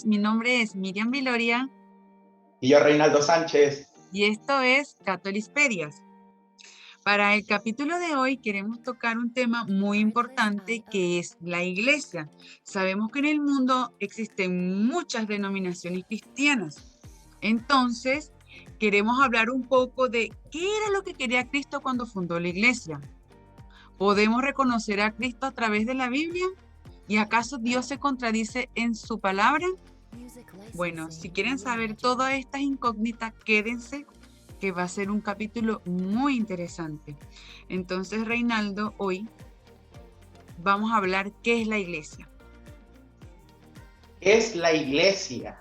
todos, mi nombre es Miriam Viloria Y yo, Reinaldo Sánchez. y esto es Catolisperias. Para el capítulo de hoy queremos tocar un tema muy importante que es la iglesia. Sabemos que en el mundo existen muchas denominaciones cristianas. Entonces, queremos hablar un poco de qué era lo que quería Cristo cuando fundó la iglesia. ¿Podemos reconocer a Cristo a través de la Biblia? ¿Y acaso Dios se contradice en su palabra? Bueno, si quieren saber todas estas incógnitas, quédense, que va a ser un capítulo muy interesante. Entonces, Reinaldo, hoy vamos a hablar qué es la iglesia. ¿Qué es la iglesia?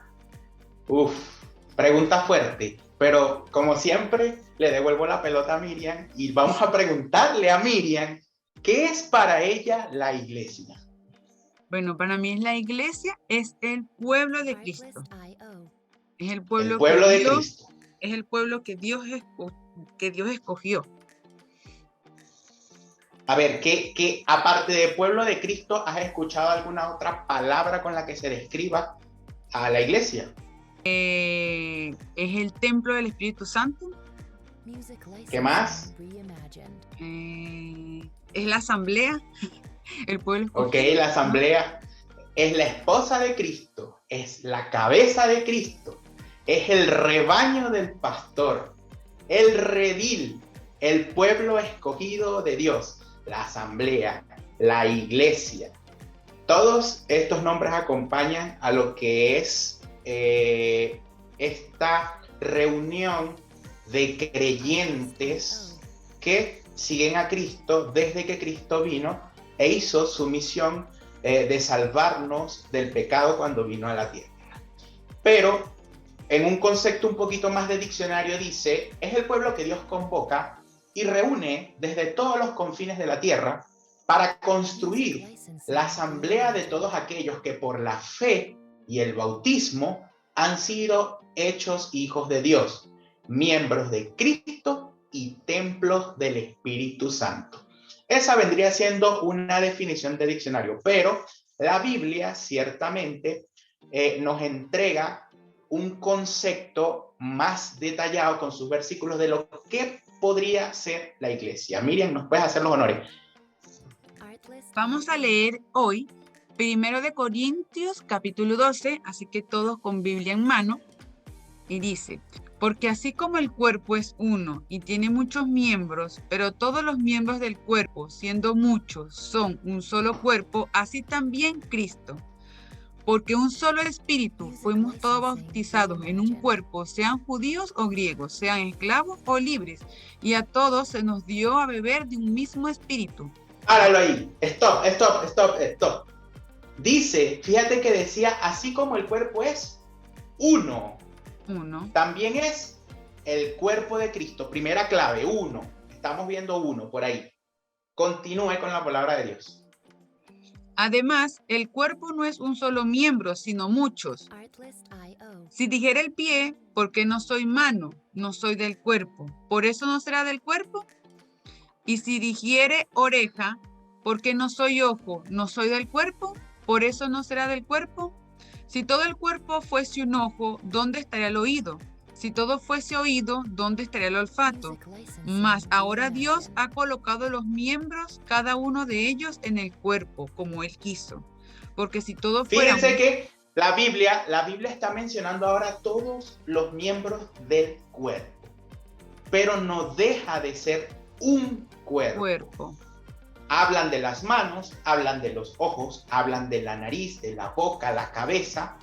Pregunta fuerte, pero como siempre le devuelvo la pelota a Miriam y vamos a preguntarle a Miriam, ¿qué es para ella la iglesia? Bueno, para mí la iglesia es el pueblo de Cristo. Es el pueblo, El pueblo de Dios, Cristo. es el pueblo que Dios escogió. A ver, ¿qué aparte de pueblo de Cristo, has escuchado alguna otra palabra con la que se describa a la iglesia? Es el templo del Espíritu Santo. ¿Qué más? Es la asamblea, el pueblo Ok, escogido. la asamblea es la esposa de Cristo, es la cabeza de Cristo, es el rebaño del pastor, el redil, el pueblo escogido de Dios, la asamblea, la iglesia. Todos estos nombres acompañan a lo que es esta reunión de creyentes que siguen a Cristo desde que Cristo vino e hizo su misión de salvarnos del pecado cuando vino a la tierra. Pero en un concepto un poquito más de diccionario dice, es el pueblo que Dios convoca y reúne desde todos los confines de la tierra para construir la asamblea de todos aquellos que por la fe y el bautismo han sido hechos hijos de Dios, miembros de Cristo y templos del Espíritu Santo. Esa vendría siendo una definición de diccionario, pero la Biblia ciertamente nos entrega un concepto más detallado con sus versículos de lo que podría ser la iglesia. Miriam, ¿nos puedes hacer los honores? Vamos a leer hoy 1 de Corintios capítulo 12, así que todos con Biblia en mano, y dice, porque así como el cuerpo es uno y tiene muchos miembros, pero todos los miembros del cuerpo, siendo muchos, son un solo cuerpo, así también Cristo. Porque un solo espíritu fuimos todos bautizados en un cuerpo, sean judíos o griegos, sean esclavos o libres, y a todos se nos dio a beber de un mismo espíritu. Páralo ahí. Stop. Dice, fíjate que decía, así como el cuerpo es uno, también es el cuerpo de Cristo. Primera clave, uno. Estamos viendo uno por ahí. Continúe con la palabra de Dios. Además, el cuerpo no es un solo miembro, sino muchos. Si dijera el pie, ¿por qué no soy mano? No soy del cuerpo. ¿Por eso no será del cuerpo? Y si dijere oreja, ¿por qué no soy ojo? ¿No soy del cuerpo? ¿Por eso no será del cuerpo? Si todo el cuerpo fuese un ojo, ¿dónde estaría el oído? Si todo fuese oído, ¿dónde estaría el olfato? Mas ahora Dios ha colocado los miembros, cada uno de ellos, en el cuerpo, como Él quiso. Porque si todo fuera... Fíjense que la Biblia está mencionando ahora todos los miembros del cuerpo, pero no deja de ser un cuerpo. Hablan de las manos, hablan de los ojos, hablan de la nariz, de la boca, la cabeza,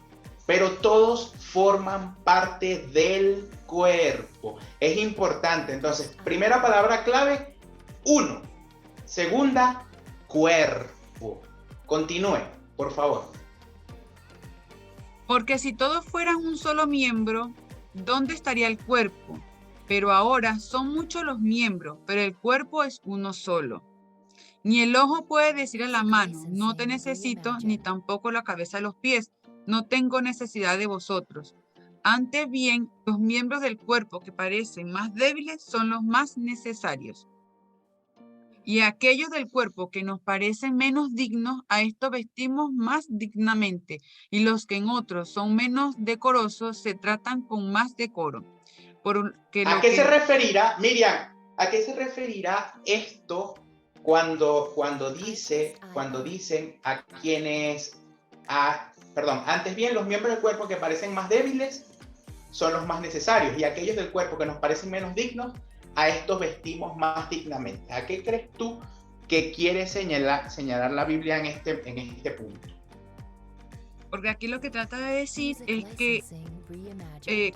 pero todos forman parte del cuerpo. Es importante, entonces, primera palabra clave, uno. Segunda, cuerpo. Continúe, por favor. Porque si todos fueran un solo miembro, ¿dónde estaría el cuerpo? Pero ahora son muchos los miembros, pero el cuerpo es uno solo. Ni el ojo puede decir a la mano, no te necesito, ni tampoco la cabeza a los pies, no tengo necesidad de vosotros. Antes bien, los miembros del cuerpo que parecen más débiles son los más necesarios. Y aquellos del cuerpo que nos parecen menos dignos, a estos vestimos más dignamente, y los que en otros son menos decorosos se tratan con más decoro. Porque ¿A lo qué se que referirá, Miriam, a qué se referirá esto cuando dicen a quienes, perdón, antes bien los miembros del cuerpo que parecen más débiles son los más necesarios y aquellos del cuerpo que nos parecen menos dignos, a estos vestimos más dignamente? ¿A qué crees tú que quiere señalar la Biblia en este punto? Porque aquí lo que trata de decir es que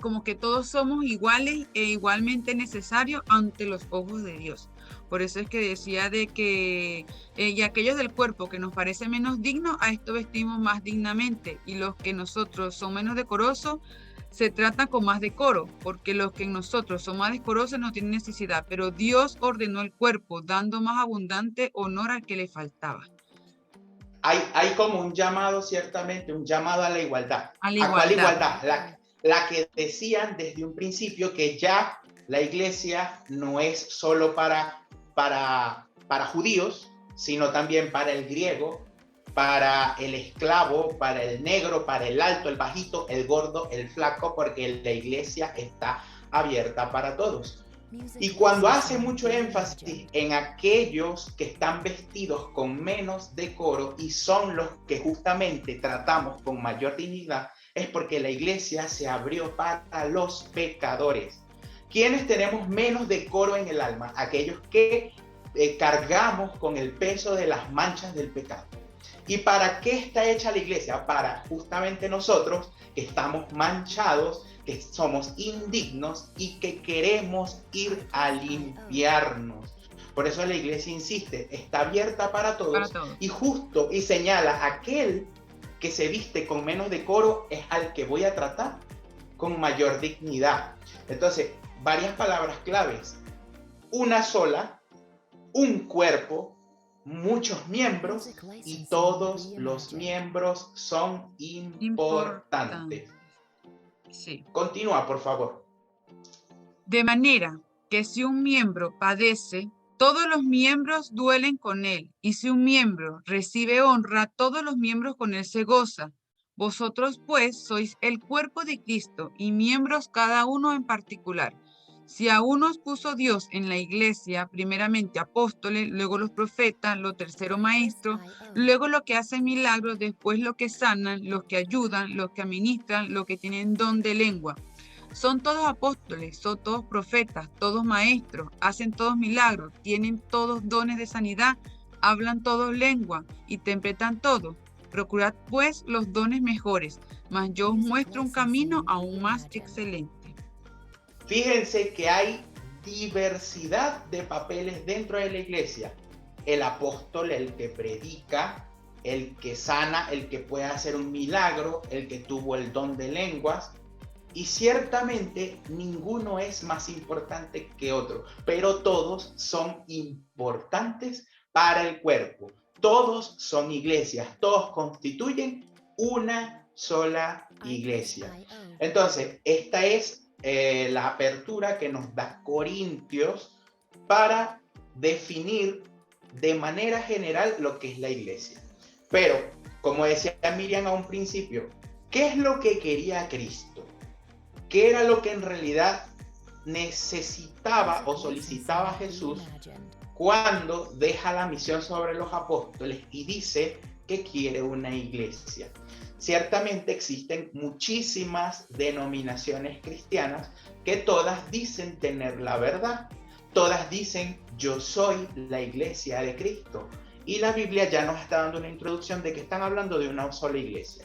como que todos somos iguales e igualmente necesarios ante los ojos de Dios. Por eso es que decía de que y aquellos del cuerpo que nos parece menos dignos, a esto vestimos más dignamente, y los que nosotros son menos decorosos, se tratan con más decoro, porque los que en nosotros son más decorosos no tienen necesidad, pero Dios ordenó el cuerpo, dando más abundante honor al que le faltaba. Hay como un llamado, ciertamente, un llamado a la igualdad. A la ¿A cuál igualdad. igualdad? La que decían desde un principio que ya la iglesia no es solo para judíos, sino también para el griego, para el esclavo, para el negro, para el alto, el bajito, el gordo, el flaco, porque la iglesia está abierta para todos. Y cuando hace mucho énfasis en aquellos que están vestidos con menos decoro y son los que justamente tratamos con mayor dignidad, es porque la iglesia se abrió para los pecadores. ¿Quiénes tenemos menos decoro en el alma? Aquellos que cargamos con el peso de las manchas del pecado. ¿Y para qué está hecha la iglesia? Para justamente nosotros que estamos manchados, que somos indignos y que queremos ir a limpiarnos. Por eso la iglesia insiste, está abierta para todos, y justo y señala aquel que se viste con menos decoro es al que voy a tratar con mayor dignidad. Entonces, varias palabras claves: una sola, un cuerpo, muchos miembros, y todos los miembros son importantes. Sí. Continúa, por favor. De manera que si un miembro padece, todos los miembros duelen con él, y si un miembro recibe honra, todos los miembros con él se gozan. Vosotros, pues, sois el cuerpo de Cristo y miembros cada uno en particular. Si a unos puso Dios en la iglesia, primeramente apóstoles, luego los profetas, lo tercero maestros, luego los que hacen milagros, después los que sanan, los que ayudan, los que administran, los que tienen don de lengua. Son todos apóstoles, son todos profetas, todos maestros, hacen todos milagros, tienen todos dones de sanidad, hablan todos lengua, interpretan todo. Procurad pues los dones mejores, mas yo os muestro un camino aún más excelente. Fíjense que hay diversidad de papeles dentro de la iglesia. El apóstol, el que predica, el que sana, el que puede hacer un milagro, el que tuvo el don de lenguas. Y ciertamente ninguno es más importante que otro, pero todos son importantes para el cuerpo. Todos son iglesias, todos constituyen una sola iglesia. Entonces, esta es la apertura que nos da Corintios para definir de manera general lo que es la iglesia. Pero, como decía Miriam a un principio, ¿qué es lo que quería Cristo? ¿Qué era lo que en realidad necesitaba o solicitaba Jesús cuando deja la misión sobre los apóstoles y dice que quiere una iglesia? Ciertamente existen muchísimas denominaciones cristianas que todas dicen tener la verdad. Todas dicen, yo soy la iglesia de Cristo. Y la Biblia ya nos está dando una introducción de que están hablando de una sola iglesia.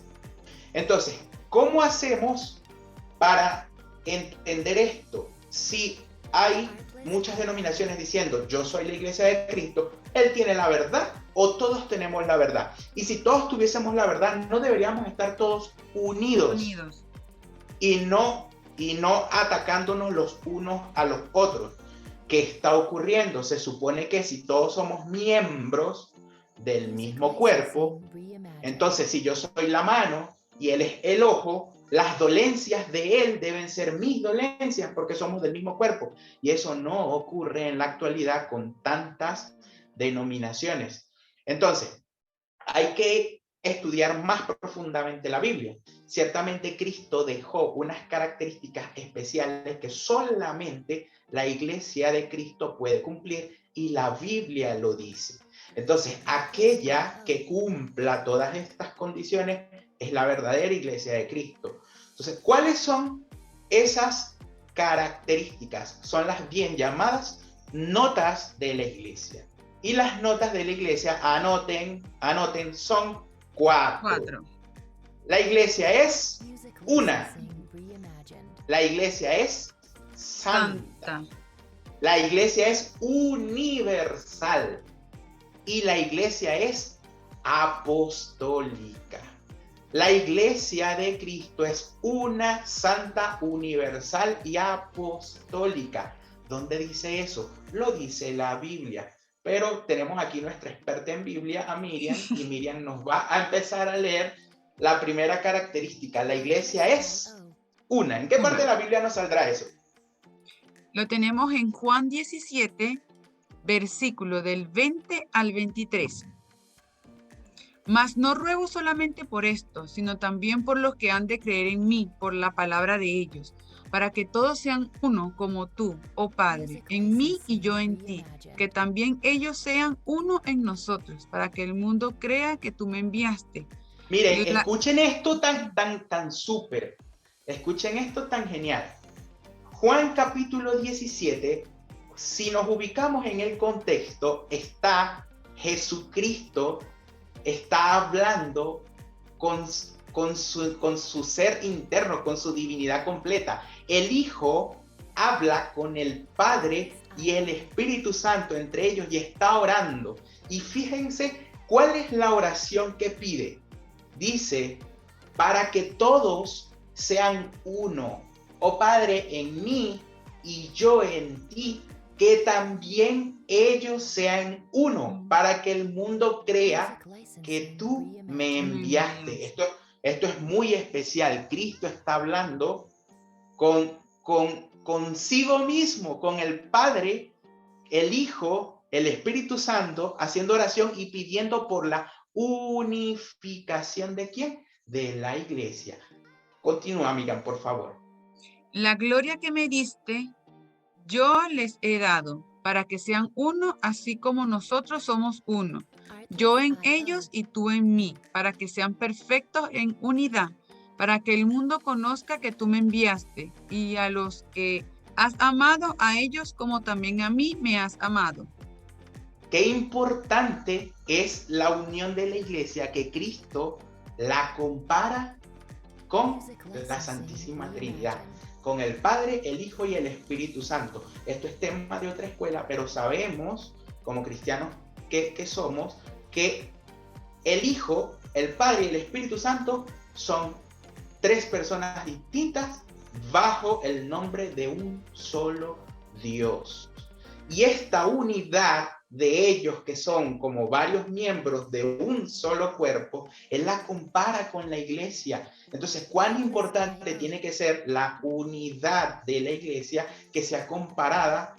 Entonces, ¿cómo hacemos para entender esto? Si hay muchas denominaciones diciendo, yo soy la iglesia de Cristo, Él tiene la verdad o todos tenemos la verdad. Y si todos tuviésemos la verdad, no deberíamos estar todos unidos. Y no atacándonos los unos a los otros. ¿Qué está ocurriendo? Se supone que si todos somos miembros del mismo cuerpo, entonces si yo soy la mano y Él es el ojo, las dolencias de Él deben ser mis dolencias porque somos del mismo cuerpo. Y eso no ocurre en la actualidad con tantas denominaciones. Entonces, hay que estudiar más profundamente la Biblia. Ciertamente Cristo dejó unas características especiales que solamente la iglesia de Cristo puede cumplir y la Biblia lo dice. Entonces, aquella que cumpla todas estas condiciones es la verdadera iglesia de Cristo. Entonces, ¿cuáles son esas características? Son las bien llamadas notas de la iglesia. Y las notas de la iglesia, anoten, son 4. La iglesia es una. La iglesia es santa. La iglesia es universal. Y la iglesia es apostólica. La iglesia de Cristo es una, santa, universal y apostólica. ¿Dónde dice eso? Lo dice la Biblia. Pero tenemos aquí nuestra experta en Biblia, a Miriam, y Miriam nos va a empezar a leer la primera característica. La iglesia es una. ¿En qué parte de la Biblia nos saldrá eso? Lo tenemos en Juan 17, versículo del 20 al 23. Mas no ruego solamente por esto, sino también por los que han de creer en mí, por la palabra de ellos, para que todos sean uno como tú, oh Padre, en mí y yo en ti, que también ellos sean uno en nosotros, para que el mundo crea que tú me enviaste. Miren, escuchen esto tan súper, escuchen esto tan genial. Juan capítulo 17, si nos ubicamos en el contexto, está Jesucristo, está hablando con su ser interno, con su divinidad completa. El Hijo habla con el Padre y el Espíritu Santo entre ellos y está orando. Y fíjense cuál es la oración que pide. Dice, para que todos sean uno, oh Padre, en mí y yo en ti, que también ellos sean uno, para que el mundo crea que tú me enviaste. Esto es muy especial. Cristo está hablando consigo mismo, con el Padre, el Hijo, el Espíritu Santo, haciendo oración y pidiendo por la unificación ¿de quién? De la iglesia. Continúa, Miriam, por favor. La gloria que me diste, yo les he dado, para que sean uno, así como nosotros somos uno. Yo en ellos y tú en mí, para que sean perfectos en unidad, para que el mundo conozca que tú me enviaste, y a los que has amado a ellos como también a mí me has amado. Qué importante es la unión de la iglesia, que Cristo la compara con la Santísima Trinidad, con el Padre, el Hijo y el Espíritu Santo. Esto es tema de otra escuela, pero sabemos, como cristianos que somos, que el Hijo, el Padre y el Espíritu Santo son 3 personas distintas bajo el nombre de un solo Dios. Y esta unidad de ellos, que son como varios miembros de un solo cuerpo, él la compara con la iglesia. Entonces, ¿cuán importante tiene que ser la unidad de la iglesia que sea comparada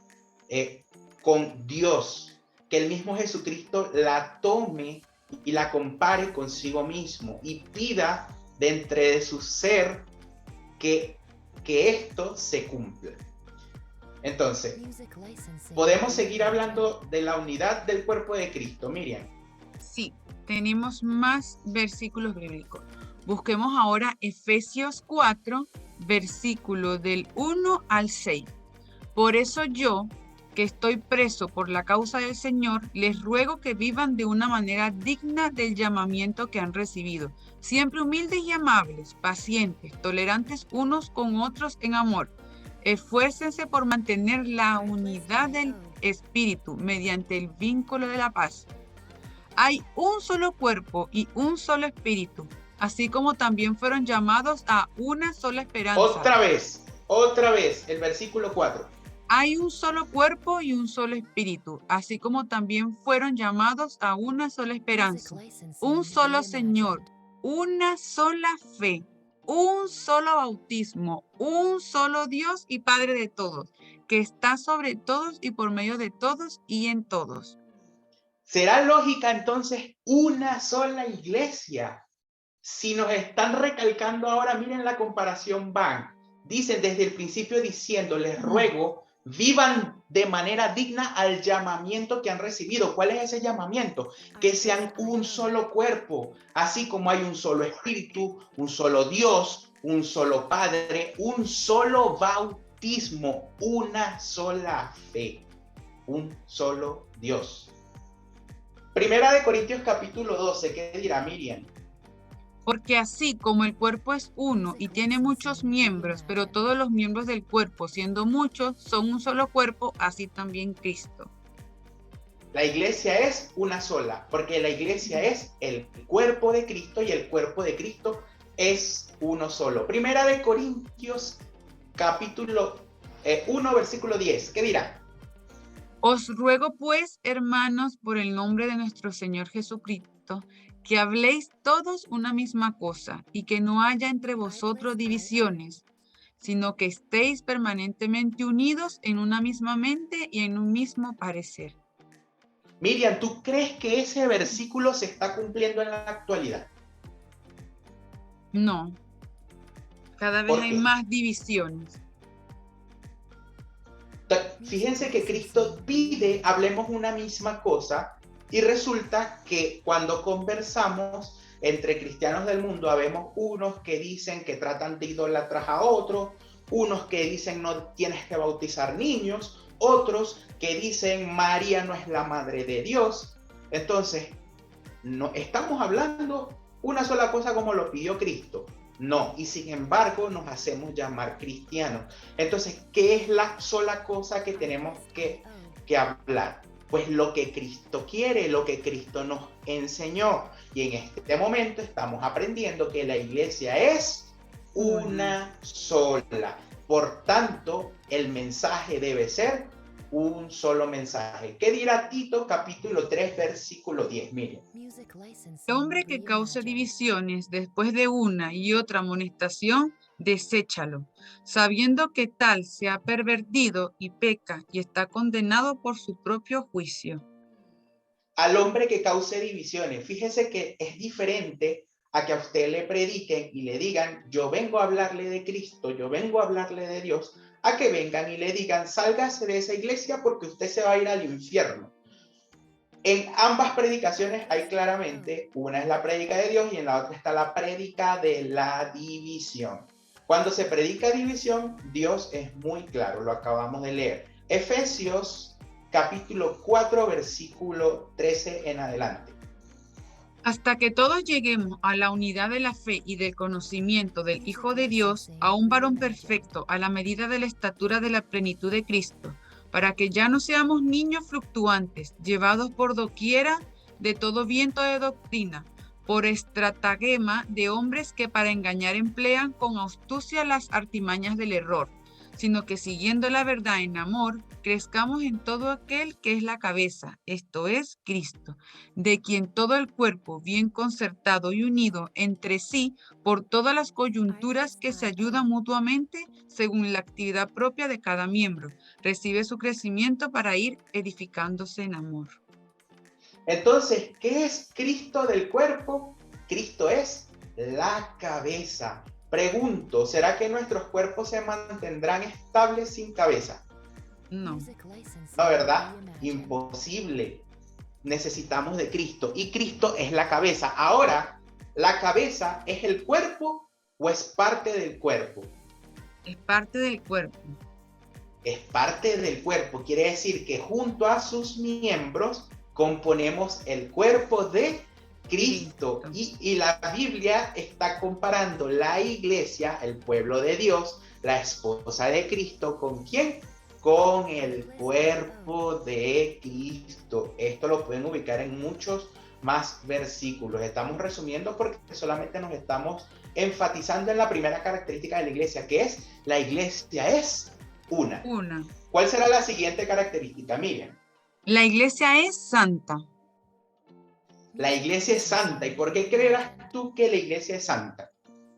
con Dios? Que el mismo Jesucristo la tome y la compare consigo mismo y pida de entre su ser que esto se cumpla. Entonces, ¿podemos seguir hablando de la unidad del cuerpo de Cristo, Miriam? Sí, tenemos más versículos bíblicos. Busquemos ahora Efesios 4, versículo del 1 al 6. Por eso yo, que estoy preso por la causa del Señor, les ruego que vivan de una manera digna del llamamiento que han recibido, siempre humildes y amables, pacientes, tolerantes unos con otros en amor. Esfuércense por mantener la unidad del Espíritu mediante el vínculo de la paz. Hay un solo cuerpo y un solo Espíritu, así como también fueron llamados a una sola esperanza. Otra vez, el versículo 4. Hay un solo cuerpo y un solo Espíritu, así como también fueron llamados a una sola esperanza. Un solo Señor, una sola fe, un solo bautismo, un solo Dios y Padre de todos, que está sobre todos y por medio de todos y en todos. ¿Será lógica entonces una sola iglesia? Si nos están recalcando ahora, miren la comparación van. Dicen desde el principio diciendo, les ruego, vivan de manera digna al llamamiento que han recibido. ¿Cuál es ese llamamiento? Que sean un solo cuerpo, así como hay un solo espíritu, un solo Dios, un solo Padre, un solo bautismo, una sola fe, un solo Dios. Primera de Corintios capítulo 12, ¿qué dirá Miriam? Porque así como el cuerpo es uno y tiene muchos miembros, pero todos los miembros del cuerpo, siendo muchos, son un solo cuerpo, así también Cristo. La iglesia es una sola, porque la iglesia es el cuerpo de Cristo y el cuerpo de Cristo es uno solo. Primera de Corintios capítulo 1, versículo 10. ¿Qué dirá? Os ruego pues, hermanos, por el nombre de nuestro Señor Jesucristo, que habléis todos una misma cosa y que no haya entre vosotros divisiones, sino que estéis permanentemente unidos en una misma mente y en un mismo parecer. Miriam, ¿tú crees que ese versículo se está cumpliendo en la actualidad? No, cada vez ¿Por hay qué? más divisiones. Fíjense que Cristo pide, hablemos una misma cosa, y resulta que cuando conversamos entre cristianos del mundo, habemos unos que dicen que tratan de idolatrar a otros, unos que dicen no tienes que bautizar niños, otros que dicen María no es la madre de Dios. Entonces, no estamos hablando una sola cosa como lo pidió Cristo. No, y sin embargo nos hacemos llamar cristianos. Entonces, ¿qué es la sola cosa que tenemos que hablar? Pues lo que Cristo quiere, lo que Cristo nos enseñó. Y en este momento estamos aprendiendo que la iglesia es una sola. Por tanto, el mensaje debe ser un solo mensaje. ¿Qué dirá Tito capítulo 3 versículo 10? Miren. El hombre que cause divisiones después de una y otra amonestación, deséchalo, sabiendo que tal se ha pervertido y peca y está condenado por su propio juicio. Al hombre que cause divisiones, fíjese que es diferente a que a usted le prediquen y le digan, yo vengo a hablarle de Cristo, yo vengo a hablarle de Dios, a que vengan y le digan, sálgase de esa iglesia porque usted se va a ir al infierno. En ambas predicaciones hay claramente, una es la prédica de Dios y en la otra está la prédica de la división. Cuando se predica división, Dios es muy claro, lo acabamos de leer. Efesios capítulo 4, versículo 13 en adelante. Hasta que todos lleguemos a la unidad de la fe y del conocimiento del Hijo de Dios, a un varón perfecto, a la medida de la estatura de la plenitud de Cristo, para que ya no seamos niños fluctuantes, llevados por doquiera de todo viento de doctrina, por estratagema de hombres que para engañar emplean con astucia las artimañas del error, sino que siguiendo la verdad en amor, crezcamos en todo aquel que es la cabeza, esto es Cristo, de quien todo el cuerpo, bien concertado y unido entre sí por todas las coyunturas que se ayudan mutuamente según la actividad propia de cada miembro, recibe su crecimiento para ir edificándose en amor. Entonces, ¿qué es Cristo del cuerpo? Cristo es la cabeza. Pregunto, ¿será que nuestros cuerpos se mantendrán estables sin cabeza? No. No, ¿verdad? Imposible. Necesitamos de Cristo y Cristo es la cabeza. Ahora, ¿la cabeza es el cuerpo o es parte del cuerpo? Es parte del cuerpo. Es parte del cuerpo. Quiere decir que junto a sus miembros componemos el cuerpo de Cristo. Y la Biblia está comparando la iglesia, el pueblo de Dios, la esposa de Cristo, ¿con quién? Con el cuerpo de Cristo. Esto lo pueden ubicar en muchos más versículos. Estamos resumiendo porque solamente nos estamos enfatizando en la primera característica de la iglesia, que es la iglesia es una. ¿Cuál será la siguiente característica, Miriam? La iglesia es santa. La iglesia es santa. ¿Y por qué creerás tú que la iglesia es santa?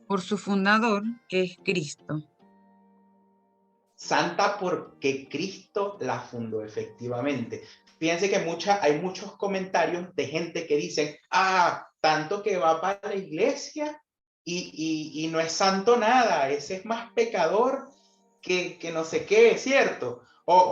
Por su fundador, que es Cristo. Santa porque Cristo la fundó, efectivamente. fíjense que hay muchos comentarios de gente que dicen, tanto que va para la iglesia y no es santo nada, ese es más pecador que no sé qué, ¿cierto? Como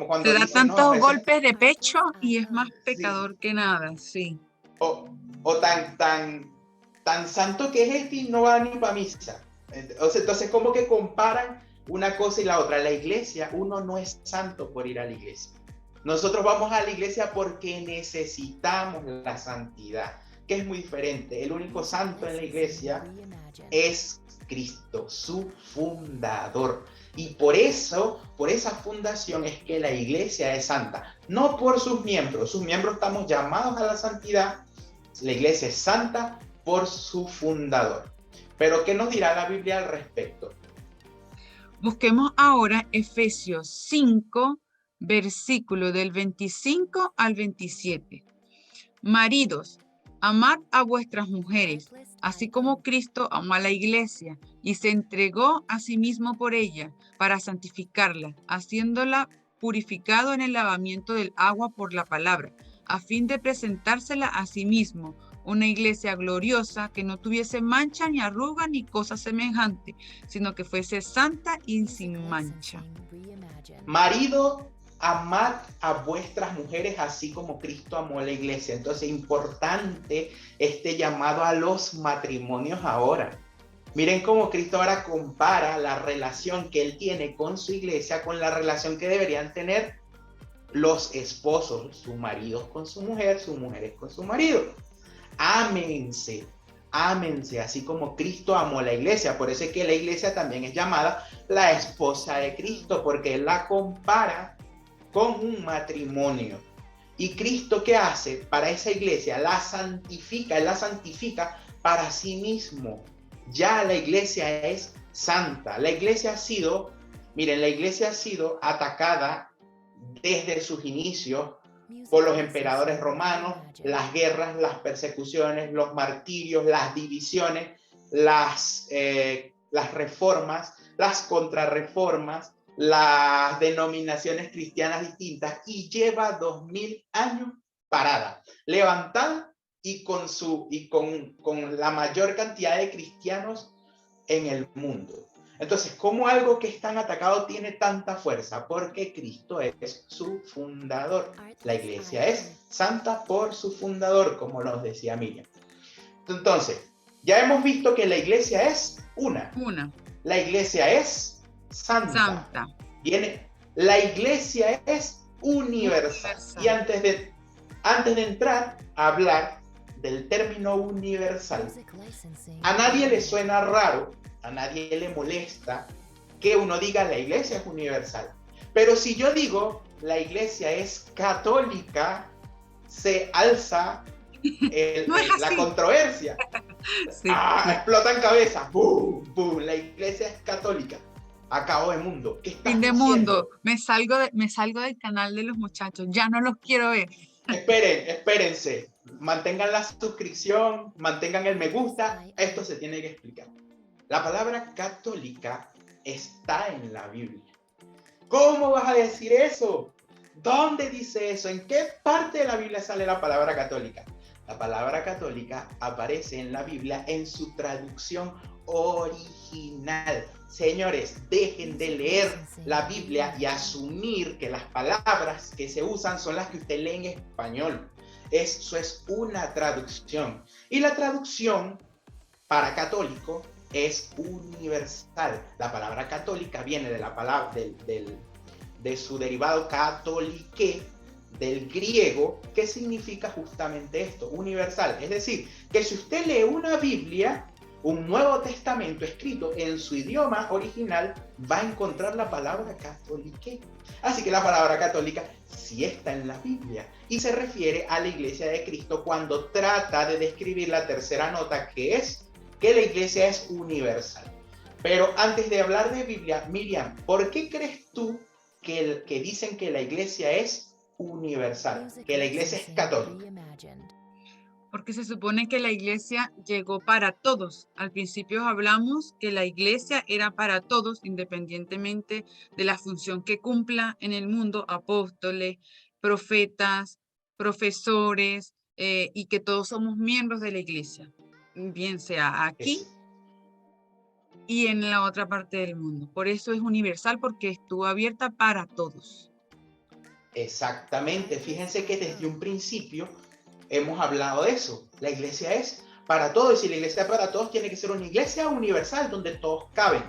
cuando Se da dicen, no, tantos ese, golpes de pecho y es más sí, pecador que nada, sí. o tan santo que es este y no va ni para misa. Entonces, como que comparan una cosa y la otra. La iglesia, uno no es santo por ir a la iglesia. Nosotros vamos a la iglesia porque necesitamos la santidad, que es muy diferente. El único santo en la iglesia es Cristo, su fundador. Y por eso, por esa fundación es que la iglesia es santa. No por sus miembros estamos llamados a la santidad. La iglesia es santa por su fundador. Pero ¿qué nos dirá la Biblia al respecto? Busquemos ahora Efesios 5, versículo del 25 al 27. Maridos, amad a vuestras mujeres, así como Cristo amó a la iglesia y se entregó a sí mismo por ella, para santificarla, haciéndola purificado en el lavamiento del agua por la palabra, a fin de presentársela a sí mismo, una iglesia gloriosa que no tuviese mancha ni arruga ni cosa semejante, sino que fuese santa y sin mancha. Marido, amad a vuestras mujeres así como Cristo amó a la iglesia. Entonces, importante este llamado a los matrimonios ahora. Miren cómo Cristo ahora compara la relación que él tiene con su iglesia con la relación que deberían tener los esposos, sus maridos con su mujer, sus mujeres con su marido. Ámense, ámense, así como Cristo amó a la iglesia. Por eso es que la iglesia también es llamada la esposa de Cristo, porque él la compara con un matrimonio. ¿Y Cristo qué hace para esa iglesia? La santifica, él la santifica para sí mismo. Ya la iglesia es santa. La iglesia ha sido atacada desde sus inicios por los emperadores romanos, las guerras, las persecuciones, los martirios, las divisiones, las reformas, las contrarreformas, las denominaciones cristianas distintas, y lleva 2000 años parada, levantada y con la mayor cantidad de cristianos en el mundo. Entonces, ¿cómo algo que es tan atacado tiene tanta fuerza? Porque Cristo es su fundador. La iglesia es santa por su fundador, como nos decía Miriam. Entonces, ya hemos visto que la iglesia es una. La iglesia es santa. La iglesia es universal. Y antes de entrar a hablar del término universal, a nadie le suena raro, a nadie le molesta que uno diga la iglesia es universal. Pero si yo digo la iglesia es católica, se alza la controversia. Sí. Explotan cabezas. ¡Bum! ¡Bum! La iglesia es católica. Acabo de mundo. ¿Qué estás diciendo? Mundo. Me salgo del canal de los muchachos. Ya no los quiero ver. Espérense. Mantengan la suscripción, mantengan el me gusta. Esto se tiene que explicar. La palabra católica está en la Biblia. ¿Cómo vas a decir eso? ¿Dónde dice eso? ¿En qué parte de la Biblia sale la palabra católica? La palabra católica aparece en la Biblia en su traducción original. Señores, dejen de leer la Biblia y asumir que las palabras que se usan son las que usted lee en español. Eso es una traducción. Y la traducción para católico es universal. La palabra católica viene de la palabra de su derivado catolique, del griego, que significa justamente esto, universal. Es decir, que si usted lee una Biblia, un Nuevo Testamento escrito en su idioma original, va a encontrar la palabra católique. Así que la palabra católica sí está en la Biblia y se refiere a la iglesia de Cristo cuando trata de describir la tercera nota, que es que la iglesia es universal. Pero antes de hablar de Biblia, Miriam, ¿por qué crees tú que dicen que la iglesia es universal, que la iglesia es católica? Porque se supone que la iglesia llegó para todos. Al principio hablamos que la iglesia era para todos, independientemente de la función que cumpla en el mundo, apóstoles, profetas, profesores, y que todos somos miembros de la iglesia, bien sea aquí Es, y en la otra parte del mundo. Por eso es universal, porque estuvo abierta para todos. exactamente. Fíjense que desde un principio hemos hablado de eso. La iglesia es para todos, y si la iglesia es para todos, tiene que ser una iglesia universal donde todos caben.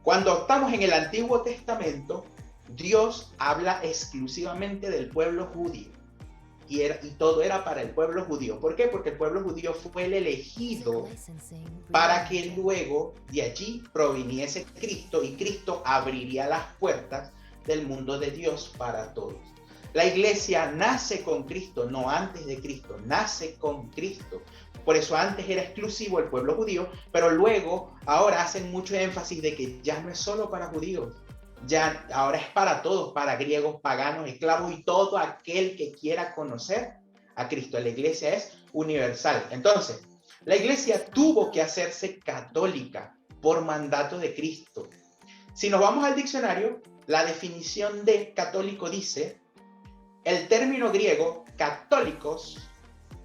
Cuando estamos en el Antiguo Testamento, Dios habla exclusivamente del pueblo judío. Y todo era para el pueblo judío. ¿Por qué? Porque el pueblo judío fue el elegido para que luego de allí proviniese Cristo, y Cristo abriría las puertas del mundo de Dios para todos. La iglesia nace con Cristo, no antes de Cristo, nace con Cristo. Por eso antes era exclusivo el pueblo judío, pero luego ahora hacen mucho énfasis de que ya no es solo para judíos, ya ahora es para todos, para griegos, paganos, esclavos y todo aquel que quiera conocer a Cristo. La iglesia es universal. Entonces, la iglesia tuvo que hacerse católica por mandato de Cristo. Si nos vamos al diccionario, la definición de católico dice: el término griego católicos,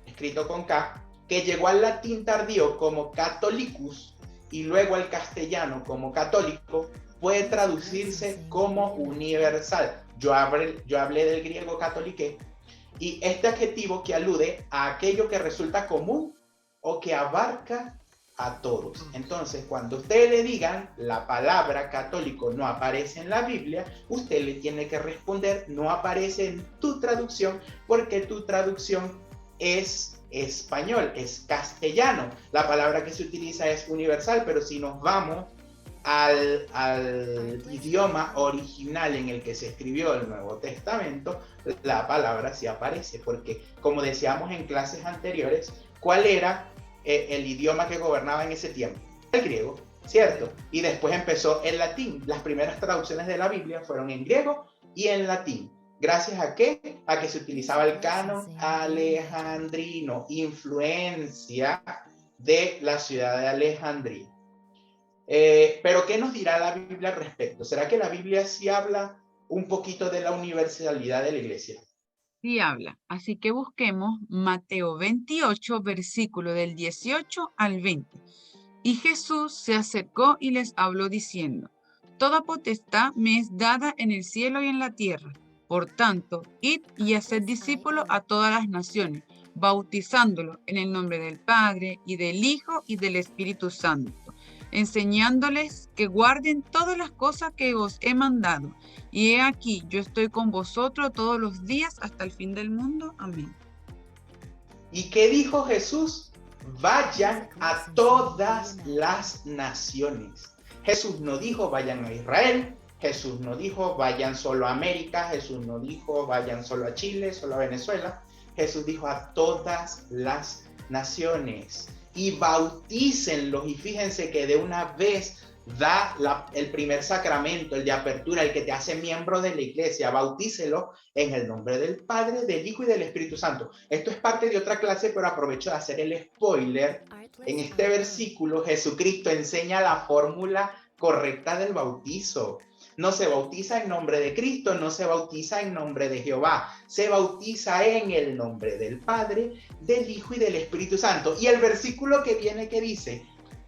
escrito con K, que llegó al latín tardío como catholicus y luego al castellano como católico, puede traducirse como universal. Yo hablé del griego católique, y este adjetivo que alude a aquello que resulta común o que abarca a todos. Entonces, cuando usted le digan la palabra católico no aparece en la Biblia, usted le tiene que responder: no aparece en tu traducción, porque tu traducción es español, es castellano. La palabra que se utiliza es universal, pero si nos vamos al idioma original en el que se escribió el Nuevo Testamento, la palabra sí aparece, porque como decíamos en clases anteriores, ¿cuál era el idioma que gobernaba en ese tiempo? El griego, ¿cierto? Y después empezó el latín. Las primeras traducciones de la Biblia fueron en griego y en latín. ¿Gracias a qué? A que se utilizaba el canon alejandrino, influencia de la ciudad de Alejandría. Pero ¿qué nos dirá la Biblia al respecto? ¿Será que la Biblia sí habla un poquito de la universalidad de la iglesia? Sí habla. Así que busquemos Mateo 28, versículo del 18 al 20. Y Jesús se acercó y les habló diciendo: toda potestad me es dada en el cielo y en la tierra. Por tanto, id y haced discípulos a todas las naciones, bautizándolos en el nombre del Padre, y del Hijo, y del Espíritu Santo, enseñándoles que guarden todas las cosas que os he mandado. Y he aquí, yo estoy con vosotros todos los días hasta el fin del mundo. Amén. ¿Y qué dijo Jesús? Vayan a todas las naciones. Jesús no dijo vayan a Israel, Jesús no dijo vayan solo a América, Jesús no dijo vayan solo a Chile, solo a Venezuela. Jesús dijo a todas las naciones y bautícenlos. Y fíjense que de una vez da el primer sacramento, el de apertura, el que te hace miembro de la iglesia. Bautícelo en el nombre del Padre, del Hijo y del Espíritu Santo. Esto es parte de otra clase, pero aprovecho de hacer el spoiler. En este versículo, Jesucristo enseña la fórmula correcta del bautizo. No se bautiza en nombre de Cristo, no se bautiza en nombre de Jehová, se bautiza en el nombre del Padre, del Hijo y del Espíritu Santo. Y el versículo que viene que dice: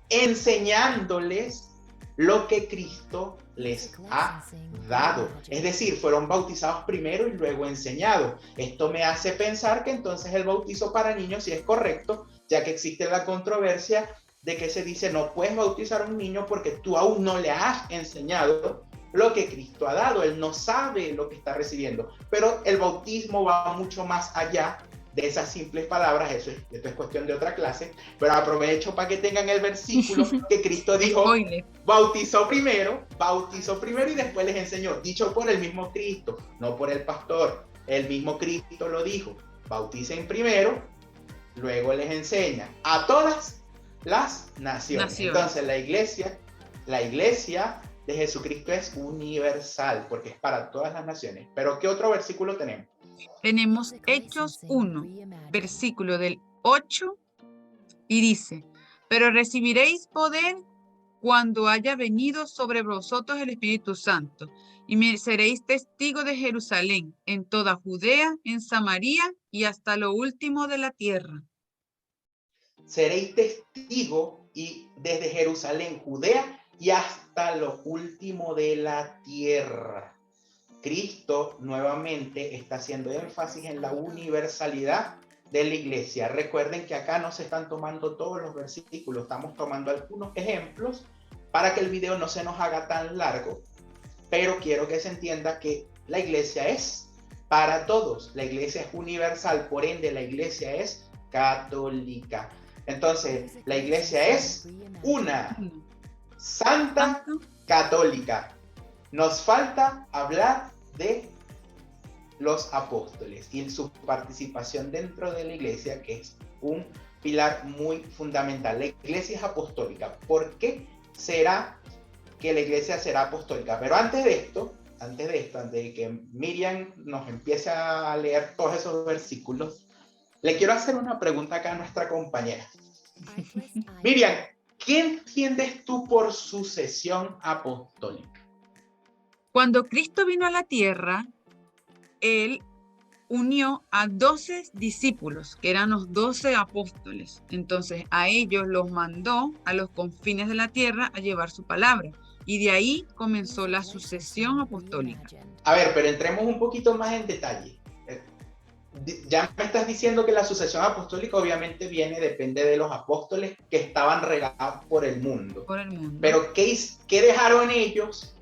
enseñándoles lo que Cristo les ha dado. Es decir, fueron bautizados primero y luego enseñados. Esto me hace pensar que entonces el bautizo para niños sí es correcto, ya que existe la controversia de que se dice no puedes bautizar a un niño porque tú aún no le has enseñado lo que Cristo ha dado. Él no sabe lo que está recibiendo. Pero el bautismo va mucho más allá de esas simples palabras. Esto es cuestión de otra clase, pero aprovecho para que tengan el versículo que Cristo dijo: bautizó primero y después les enseñó, dicho por el mismo Cristo, no por el pastor. El mismo Cristo lo dijo: bauticen primero, luego les enseña a todas las naciones. Entonces la iglesia de Jesucristo es universal porque es para todas las naciones. Pero ¿qué otro versículo tenemos? Tenemos Hechos 1, versículo del 8 y dice, pero recibiréis poder cuando haya venido sobre vosotros el Espíritu Santo, y me seréis testigo de Jerusalén, en toda Judea, en Samaria y hasta lo último de la tierra. Seréis testigo y desde Jerusalén, Judea y hasta lo último de la tierra. Cristo nuevamente está haciendo énfasis en la universalidad de la iglesia. Recuerden que acá no se están tomando todos los versículos, estamos tomando algunos ejemplos para que el video no se nos haga tan largo, pero quiero que se entienda que la iglesia es para todos, la iglesia es universal, por ende la iglesia es católica. Entonces, la iglesia es una, santa, católica. Nos falta hablar de los apóstoles y su participación dentro de la iglesia, que es un pilar muy fundamental. La iglesia es apostólica. ¿Por qué será que la iglesia será apostólica? Pero antes de que Miriam nos empiece a leer todos esos versículos, le quiero hacer una pregunta acá a nuestra compañera. Miriam, ¿qué entiendes tú por sucesión apostólica? Cuando Cristo vino a la tierra, Él unió a 12 discípulos, que eran los 12 apóstoles. Entonces, a ellos los mandó a los confines de la tierra a llevar su palabra. Y de ahí comenzó la sucesión apostólica. A ver, pero entremos un poquito más en detalle. Ya me estás diciendo que la sucesión apostólica obviamente depende de los apóstoles que estaban regados por el mundo. Pero ¿qué dejaron ellos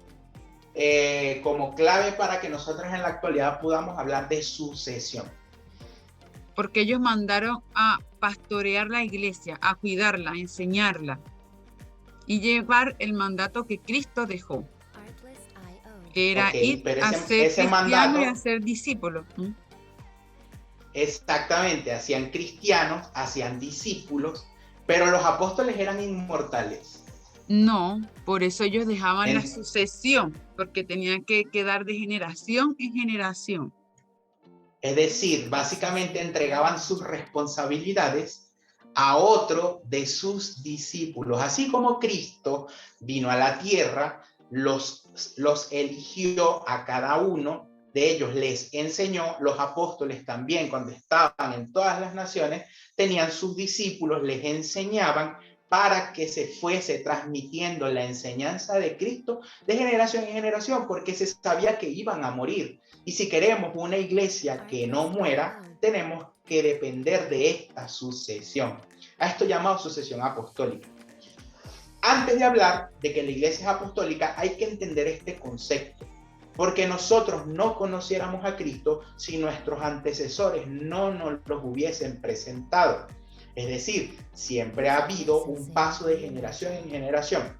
como clave para que nosotros en la actualidad podamos hablar de sucesión? Porque ellos mandaron a pastorear la iglesia, a cuidarla, a enseñarla y llevar el mandato que Cristo dejó, que era ir a ser cristiano y a ser discípulo. Exactamente, hacían cristianos, hacían discípulos, pero los apóstoles eran inmortales. No, por eso ellos dejaban la sucesión, porque tenían que quedar de generación en generación. Es decir, básicamente entregaban sus responsabilidades a otro de sus discípulos. Así como Cristo vino a la tierra, los eligió a cada uno de ellos, les enseñó. Los apóstoles también, cuando estaban en todas las naciones, tenían sus discípulos, les enseñaban para que se fuese transmitiendo la enseñanza de Cristo de generación en generación, porque se sabía que iban a morir. Y si queremos una iglesia que no muera, tenemos que depender de esta sucesión. A esto llamado sucesión apostólica. Antes de hablar de que la iglesia es apostólica, hay que entender este concepto, porque nosotros no conociéramos a Cristo si nuestros antecesores no nos los hubiesen presentado. Es decir, siempre ha habido un paso de generación en generación.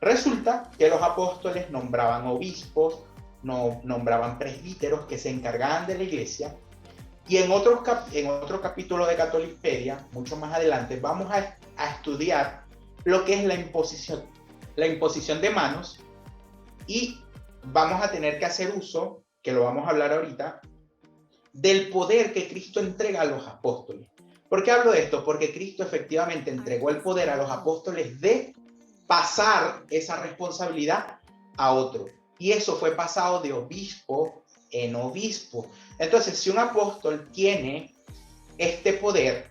Resulta que los apóstoles nombraban obispos, nombraban presbíteros que se encargaban de la iglesia. Y en otro capítulo de Catolipedia, mucho más adelante, vamos a estudiar lo que es la imposición de manos, y vamos a tener que hacer uso, que lo vamos a hablar ahorita, del poder que Cristo entrega a los apóstoles. ¿Por qué hablo de esto? Porque Cristo efectivamente entregó el poder a los apóstoles de pasar esa responsabilidad a otro. Y eso fue pasado de obispo en obispo. Entonces, si un apóstol tiene este poder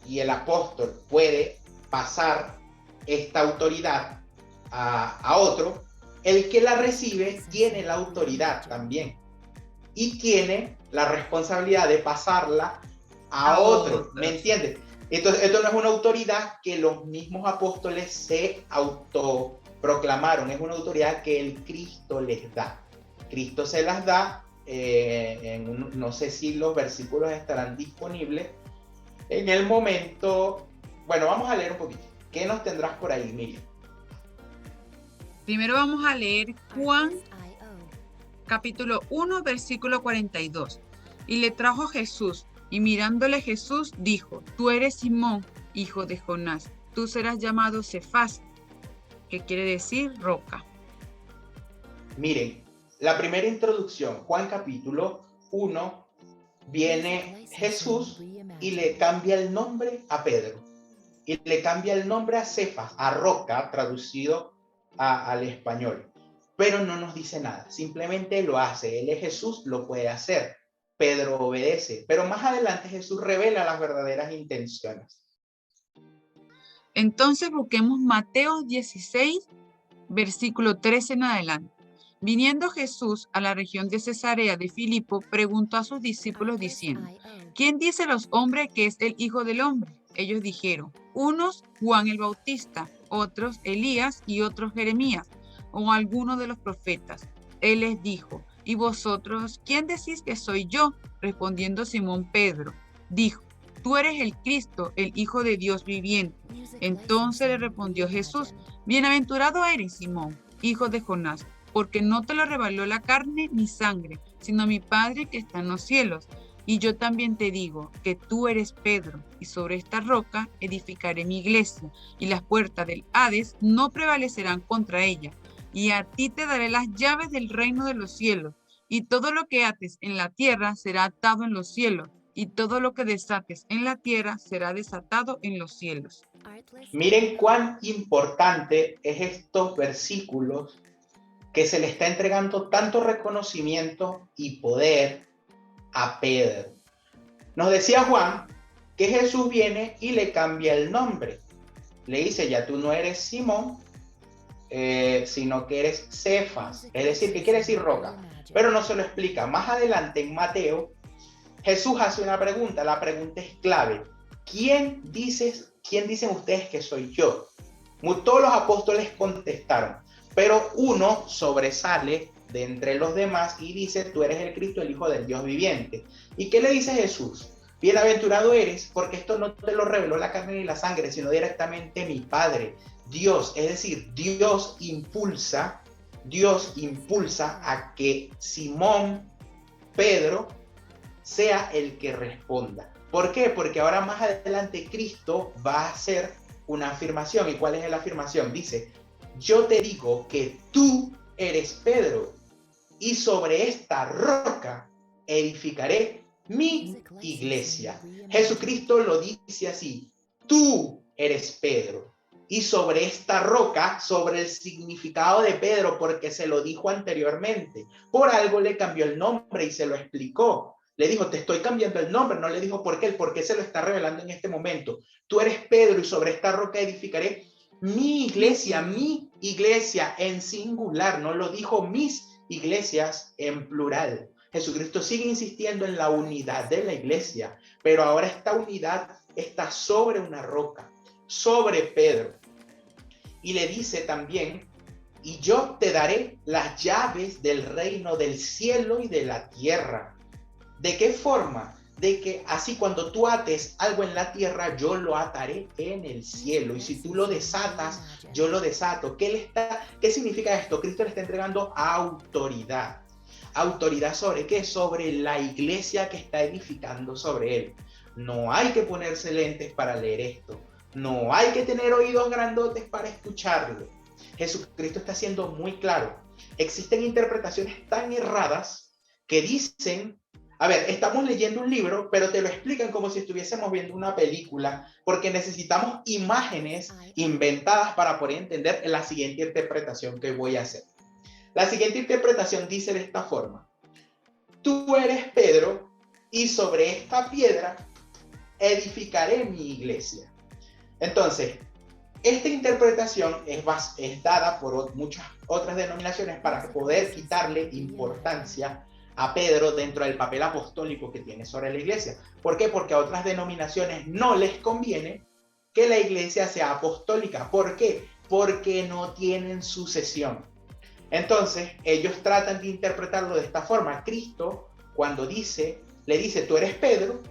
y el apóstol puede pasar esta autoridad a otro, el que la recibe tiene la autoridad también y tiene la responsabilidad de pasarla a otro. ¿Me entiendes? Entonces, esto no es una autoridad que los mismos apóstoles se autoproclamaron, es una autoridad que el Cristo les da. Cristo se las da, no sé si los versículos estarán disponibles en el momento. Bueno, vamos a leer un poquito. ¿Qué nos tendrás por ahí, Miriam? Primero vamos a leer Juan, capítulo 1, versículo 42. Y le trajo Jesús, y mirándole Jesús dijo, tú eres Simón, hijo de Jonás, tú serás llamado Cefas, que quiere decir roca. Miren, la primera introducción, Juan capítulo 1, viene Jesús y le cambia el nombre a Pedro. Y le cambia el nombre a Cefas, a roca, traducido al español. Pero no nos dice nada, simplemente lo hace. Él es Jesús, lo puede hacer. Pedro obedece, pero más adelante Jesús revela las verdaderas intenciones. Entonces busquemos Mateo 16, versículo 13 en adelante. Viniendo Jesús a la región de Cesarea de Filipo, preguntó a sus discípulos diciendo, ¿quién dice los hombres que es el Hijo del Hombre? Ellos dijeron, unos Juan el Bautista, otros Elías y otros Jeremías, o alguno de los profetas. Él les dijo, ¿y vosotros quién decís que soy yo? Respondiendo Simón Pedro, dijo, tú eres el Cristo, el Hijo de Dios viviente. Entonces le respondió Jesús, bienaventurado eres, Simón, hijo de Jonás, porque no te lo reveló la carne ni sangre, sino mi Padre que está en los cielos. Y yo también te digo que tú eres Pedro, y sobre esta roca edificaré mi iglesia, y las puertas del Hades no prevalecerán contra ella. Y a ti te daré las llaves del reino de los cielos, y todo lo que ates en la tierra será atado en los cielos, y todo lo que desates en la tierra será desatado en los cielos. Miren cuán importante es estos versículos que se le está entregando tanto reconocimiento y poder a Pedro. Nos decía Juan que Jesús viene y le cambia el nombre. Le dice, ya tú no eres Simón, sino que eres Cefas. Es decir, ¿qué quiere decir roca? Pero no se lo explica. Más adelante en Mateo, Jesús hace una pregunta. La pregunta es clave. ¿Quién dicen ustedes que soy yo? Todos los apóstoles contestaron, pero uno sobresale de entre los demás y dice, tú eres el Cristo, el Hijo del Dios viviente. ¿Y qué le dice Jesús? Bienaventurado eres, porque esto no te lo reveló la carne ni la sangre, sino directamente mi Padre, Dios. Es decir, Dios impulsa a que Simón, Pedro, sea el que responda. ¿Por qué? Porque ahora más adelante Cristo va a hacer una afirmación. ¿Y cuál es la afirmación? Dice, yo te digo que tú eres Pedro, y sobre esta roca edificaré mi iglesia. Jesucristo lo dice así, tú eres Pedro, y sobre esta roca, sobre el significado de Pedro, porque se lo dijo anteriormente, por algo le cambió el nombre y se lo explicó. Le dijo, te estoy cambiando el nombre, no le dijo por qué, el por qué se lo está revelando en este momento. Tú eres Pedro y sobre esta roca edificaré mi iglesia en singular, no lo dijo mis iglesias en plural. Jesucristo sigue insistiendo en la unidad de la iglesia, pero ahora esta unidad está sobre una roca, sobre Pedro. Y le dice también, y yo te daré las llaves del reino del cielo y de la tierra. ¿De qué forma? De que así cuando tú ates algo en la tierra, yo lo ataré en el cielo. Y si tú lo desatas, yo lo desato. ¿Qué significa esto? Cristo le está entregando autoridad. ¿Autoridad sobre qué? Sobre la iglesia que está edificando sobre él. No hay que ponerse lentes para leer esto. No hay que tener oídos grandotes para escucharlo. Jesucristo está siendo muy claro. Existen interpretaciones tan erradas que dicen, a ver, estamos leyendo un libro, pero te lo explican como si estuviésemos viendo una película, porque necesitamos imágenes inventadas para poder entender la siguiente interpretación que voy a hacer. La siguiente interpretación dice de esta forma: tú eres Pedro, y sobre esta piedra edificaré mi iglesia. Entonces, esta interpretación es dada por muchas otras denominaciones para poder quitarle importancia a Pedro dentro del papel apostólico que tiene sobre la iglesia. ¿Por qué? Porque a otras denominaciones no les conviene que la iglesia sea apostólica. ¿Por qué? Porque no tienen sucesión. Entonces, ellos tratan de interpretarlo de esta forma. Cristo, cuando le dice, tú eres Pedro,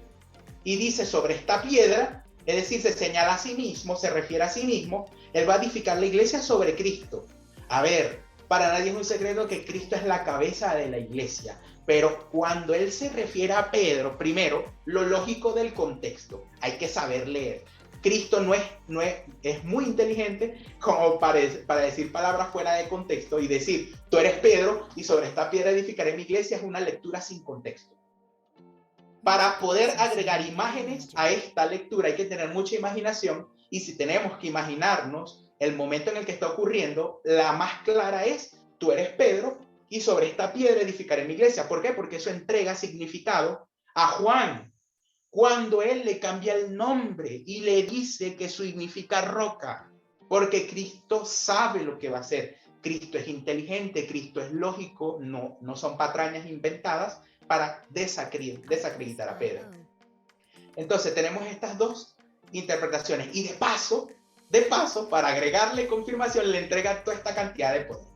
y dice sobre esta piedra, es decir, se señala a sí mismo, se refiere a sí mismo, él va a edificar la iglesia sobre Cristo. A ver, para nadie es un secreto que Cristo es la cabeza de la iglesia, pero cuando él se refiere a Pedro, primero, lo lógico del contexto, hay que saber leer. Cristo es muy inteligente como para decir palabras fuera de contexto y decir, tú eres Pedro y sobre esta piedra edificaré mi iglesia, es una lectura sin contexto. Para poder agregar imágenes a esta lectura hay que tener mucha imaginación, y si tenemos que imaginarnos el momento en el que está ocurriendo, la más clara es: tú eres Pedro y sobre esta piedra edificaré mi iglesia. ¿Por qué? Porque eso entrega significado a Juan, cuando él le cambia el nombre y le dice que significa roca, porque Cristo sabe lo que va a hacer. Cristo es inteligente, Cristo es lógico, no son patrañas inventadas para desacreditar a Pedro. Entonces tenemos estas dos interpretaciones, y de paso, para agregarle confirmación, le entrega toda esta cantidad de poder.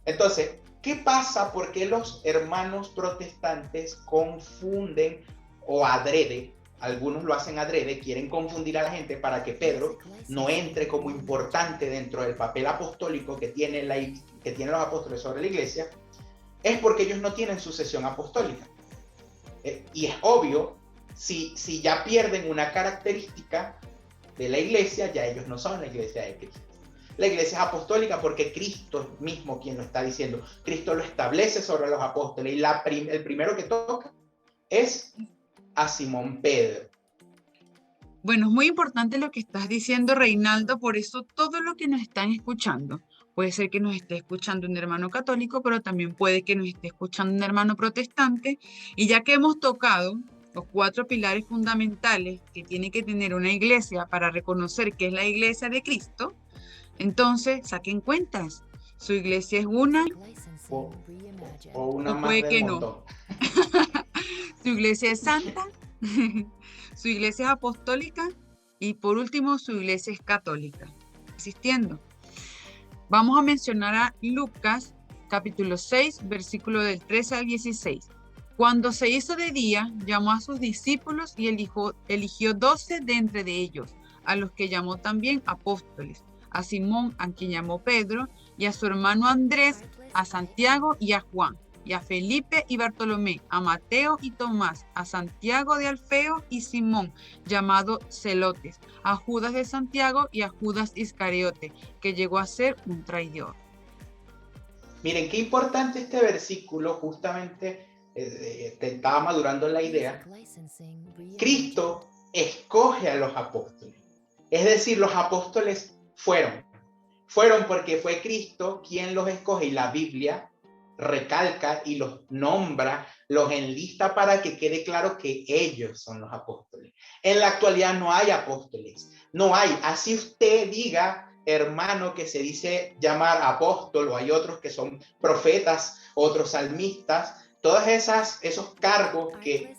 Entonces, ¿qué pasa? ¿Por qué los hermanos protestantes confunden, o adrede, algunos lo hacen adrede, quieren confundir a la gente para que Pedro no entre como importante dentro del papel apostólico que tienen los apóstoles sobre la iglesia? Es porque ellos no tienen sucesión apostólica. Y es obvio, si ya pierden una característica de la iglesia, ya ellos no son la iglesia de Cristo. La iglesia es apostólica porque Cristo es mismo quien lo está diciendo. Cristo lo establece sobre los apóstoles, y el primero que toca es a Simón Pedro. Bueno, es muy importante lo que estás diciendo, Reinaldo, por eso todo lo que nos están escuchando, puede ser que nos esté escuchando un hermano católico, pero también puede que nos esté escuchando un hermano protestante, y ya que hemos tocado los 4 pilares fundamentales que tiene que tener una iglesia para reconocer que es la iglesia de Cristo, entonces saquen cuentas. Su iglesia es una o una o más puede del que montón. no. Su iglesia es santa, su iglesia es apostólica, y por último su iglesia es católica, existiendo. Vamos a mencionar a Lucas capítulo 6, versículo del 13 al 16. Cuando se hizo de día, llamó a sus discípulos y eligió 12 de entre de ellos, a los que llamó también apóstoles: a Simón, a quien llamó Pedro, y a su hermano Andrés, a Santiago y a Juan, y a Felipe y Bartolomé, a Mateo y Tomás, a Santiago de Alfeo y Simón, llamado Celotes, a Judas de Santiago y a Judas Iscariote, que llegó a ser un traidor. Miren, qué importante este versículo, justamente te estaba madurando la idea. Cristo escoge a los apóstoles. Es decir, los apóstoles fueron porque fue Cristo quien los escoge, y la Biblia recalca y los nombra, los enlista para que quede claro que ellos son los apóstoles. En la actualidad no hay apóstoles, no hay. Así usted diga, hermano, que se dice llamar apóstol, o hay otros que son profetas, otros salmistas, todos esos cargos que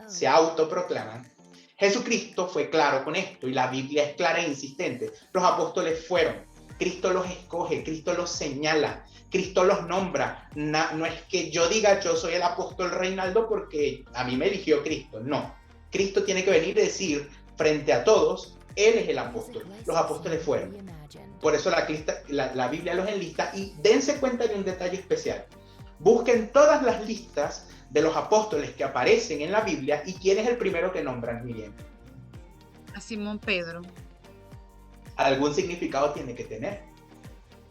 se autoproclaman. Jesucristo fue claro con esto, y la Biblia es clara e insistente. Los apóstoles fueron. Cristo los escoge, Cristo los señala, Cristo los nombra. No es que yo diga yo soy el apóstol Reinaldo porque a mí me eligió Cristo. No, Cristo tiene que venir y decir frente a todos, Él es el apóstol. Los apóstoles fueron. Por eso la Biblia los enlista, y dense cuenta de un detalle especial. Busquen todas las listas de los apóstoles que aparecen en la Biblia, y ¿quién es el primero que nombran, Miriam? A Simón Pedro. Algún significado tiene que tener.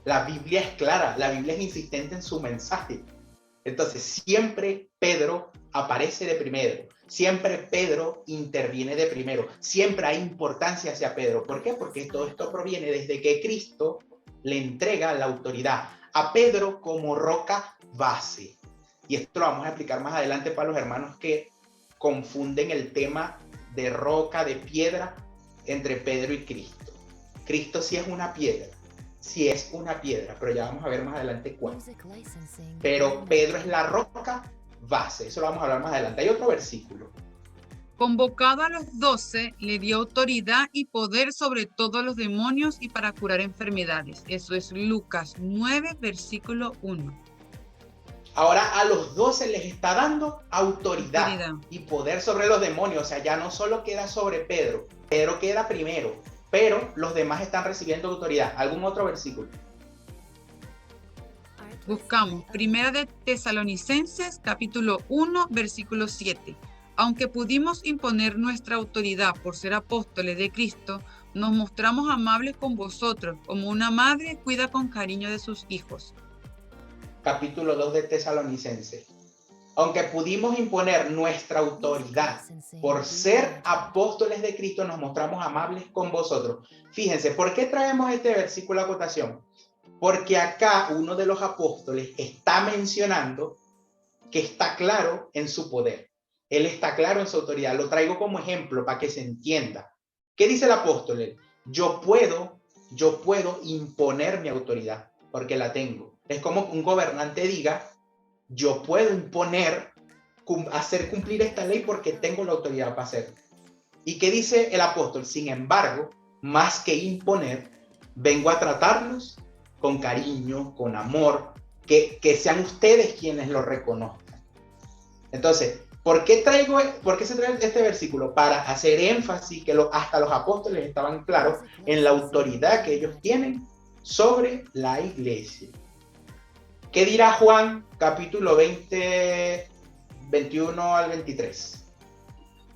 La Biblia es clara, la Biblia es insistente en su mensaje. Entonces, siempre Pedro aparece de primero, siempre Pedro interviene de primero, siempre hay importancia hacia Pedro. ¿Por qué? Porque todo esto proviene desde que Cristo le entrega la autoridad a Pedro como roca base. Y esto lo vamos a explicar más adelante para los hermanos que confunden el tema de roca, de piedra, entre Pedro y Cristo. Cristo sí es una piedra, pero ya vamos a ver más adelante cuál. Pero Pedro es la roca base, eso lo vamos a hablar más adelante. Hay otro versículo. Convocado a los 12, le dio autoridad y poder sobre todos los demonios y para curar enfermedades. Eso es Lucas 9, versículo 1. Ahora a los 12 les está dando autoridad y poder sobre los demonios. O sea, ya no solo queda sobre Pedro. Pedro queda primero, pero los demás están recibiendo autoridad. ¿Algún otro versículo? Buscamos Primera de Tesalonicenses, capítulo 1, versículo 7. Aunque pudimos imponer nuestra autoridad por ser apóstoles de Cristo, nos mostramos amables con vosotros, como una madre cuida con cariño de sus hijos. Capítulo 2 de Tesalonicenses. aunque pudimos imponer nuestra autoridad por ser apóstoles de Cristo, nos mostramos amables con vosotros. Fíjense, ¿por qué traemos este versículo a cotación? Porque acá uno de los apóstoles está mencionando que está claro en su poder. Él está claro en su autoridad. Lo traigo como ejemplo para que se entienda. ¿Qué dice el apóstol? Yo puedo imponer mi autoridad porque la tengo. Es como un gobernante diga, yo puedo imponer, hacer cumplir esta ley porque tengo la autoridad para hacerlo. ¿Y qué dice el apóstol? Sin embargo, más que imponer, vengo a tratarlos con cariño, con amor, que sean ustedes quienes lo reconozcan. Entonces, ¿por qué se trae este versículo? Para hacer énfasis que hasta los apóstoles estaban claros en la autoridad que ellos tienen sobre la iglesia. ¿Qué dirá Juan, capítulo 20, 21 al 23?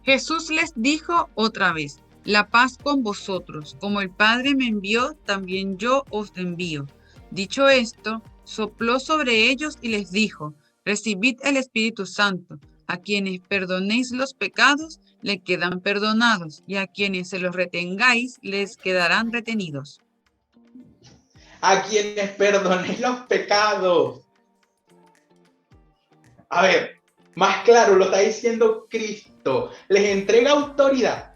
Jesús les dijo otra vez: la paz con vosotros. Como el Padre me envió, también yo os envío. Dicho esto, sopló sobre ellos y les dijo: recibid el Espíritu Santo. A quienes perdonéis los pecados, le quedan perdonados, y a quienes se los retengáis, les quedarán retenidos. A quienes perdonéis los pecados. A ver, más claro, lo está diciendo Cristo. Les entrega autoridad,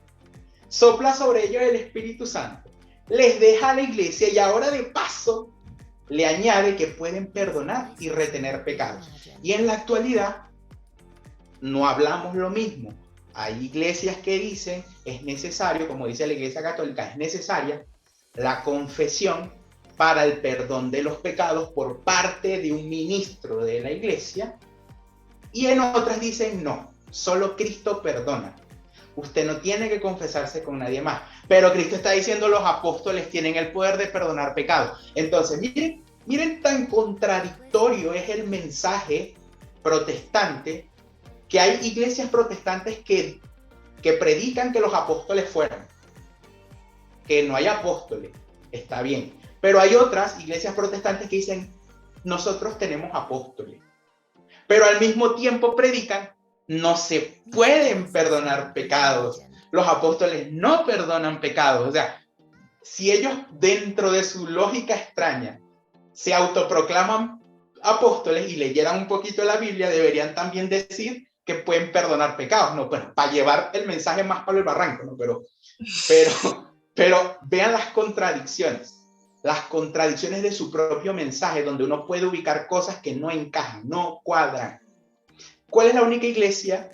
sopla sobre ellos el Espíritu Santo, les deja a la iglesia y ahora de paso le añade que pueden perdonar y retener pecados. Y en la actualidad no hablamos lo mismo. Hay iglesias que dicen es necesario, como dice la Iglesia Católica, es necesaria la confesión para el perdón de los pecados por parte de un ministro de la iglesia. Y en otras dicen no, solo Cristo perdona. Usted no tiene que confesarse con nadie más. Pero Cristo está diciendo los apóstoles tienen el poder de perdonar pecados. Entonces, miren tan contradictorio es el mensaje protestante, que hay iglesias protestantes que predican que los apóstoles fueran. Que no hay apóstoles, está bien. Pero hay otras iglesias protestantes que dicen, nosotros tenemos apóstoles. Pero al mismo tiempo predican, no se pueden perdonar pecados. Los apóstoles no perdonan pecados. O sea, si ellos dentro de su lógica extraña se autoproclaman apóstoles y leyeran un poquito la Biblia, deberían también decir que pueden perdonar pecados. No, bueno, para llevar el mensaje más para el barranco, ¿no? Pero vean las contradicciones de su propio mensaje, donde uno puede ubicar cosas que no encajan, no cuadran. ¿Cuál es la única iglesia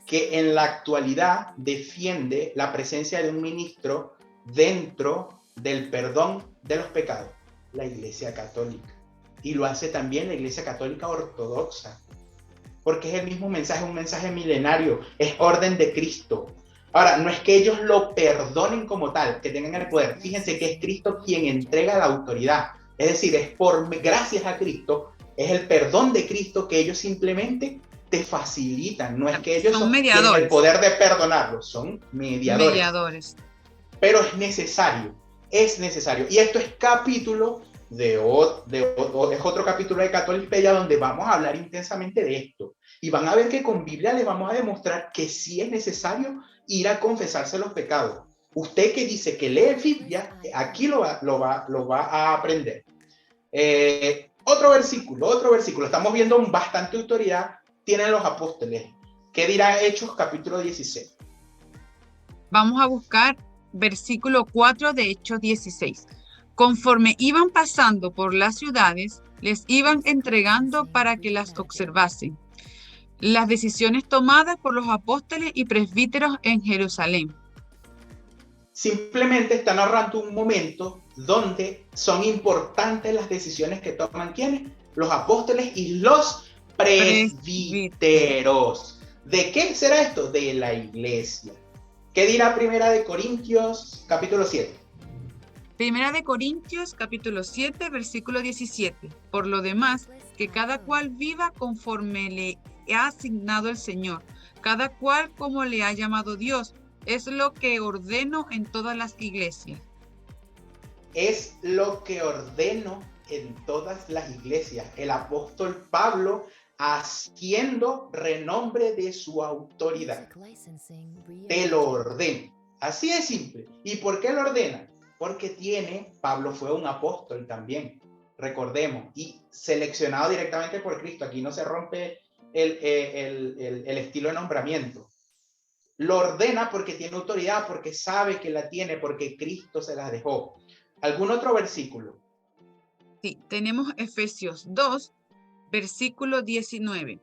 que en la actualidad defiende la presencia de un ministro dentro del perdón de los pecados? La Iglesia Católica. Y lo hace también la Iglesia Católica Ortodoxa, porque es el mismo mensaje, un mensaje milenario, es orden de Cristo. Ahora, no es que ellos lo perdonen como tal, que tengan el poder. Fíjense que es Cristo quien entrega la autoridad. Es decir, es gracias a Cristo, es el perdón de Cristo que ellos simplemente te facilitan. No es que ellos tienen el poder de perdonarlos, son mediadores. Pero es necesario. Y esto es capítulo es otro capítulo de Catolipedia donde vamos a hablar intensamente de esto. Y van a ver que con Biblia les vamos a demostrar que sí es necesario ir a confesarse los pecados. Usted que dice que lee Biblia, aquí lo va a aprender. Otro versículo. Estamos viendo bastante autoridad tienen los apóstoles. ¿Qué dirá Hechos capítulo 16? Vamos a buscar versículo 4 de Hechos 16. Conforme iban pasando por las ciudades, les iban entregando para que las observasen las decisiones tomadas por los apóstoles y presbíteros en Jerusalén. Simplemente está narrando un momento donde son importantes las decisiones que toman ¿quiénes? Los apóstoles y los presbíteros. ¿De qué será esto? De la iglesia. ¿Qué dirá Primera de Corintios capítulo 7? Primera de Corintios capítulo 7 versículo 17. Por lo demás, que cada cual viva conforme le ha asignado el Señor, cada cual como le ha llamado Dios. Es lo que ordeno en todas las iglesias. Es lo que ordeno en todas las iglesias. El apóstol Pablo haciendo renombre de su autoridad. Te lo ordeno. Así es simple. ¿Y por qué lo ordena? Porque Pablo fue un apóstol también, recordemos, y seleccionado directamente por Cristo. Aquí no se rompe el estilo de nombramiento. Lo ordena porque tiene autoridad, porque sabe que la tiene, porque Cristo se las dejó. ¿Algún otro versículo? Sí, tenemos Efesios 2, versículo 19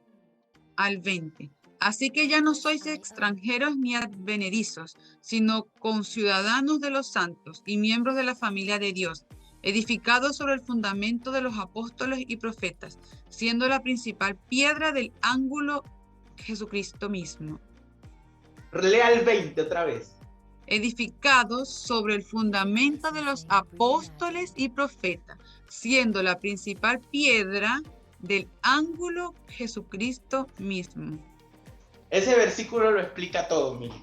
al 20. Así que ya no sois extranjeros ni advenedizos, sino conciudadanos de los santos y miembros de la familia de Dios, edificados sobre el fundamento de los apóstoles y profetas, siendo la principal piedra del ángulo Jesucristo mismo. Lea el 20 otra vez. Edificados sobre el fundamento de los apóstoles y profetas, siendo la principal piedra del ángulo Jesucristo mismo. Ese versículo lo explica todo, miren.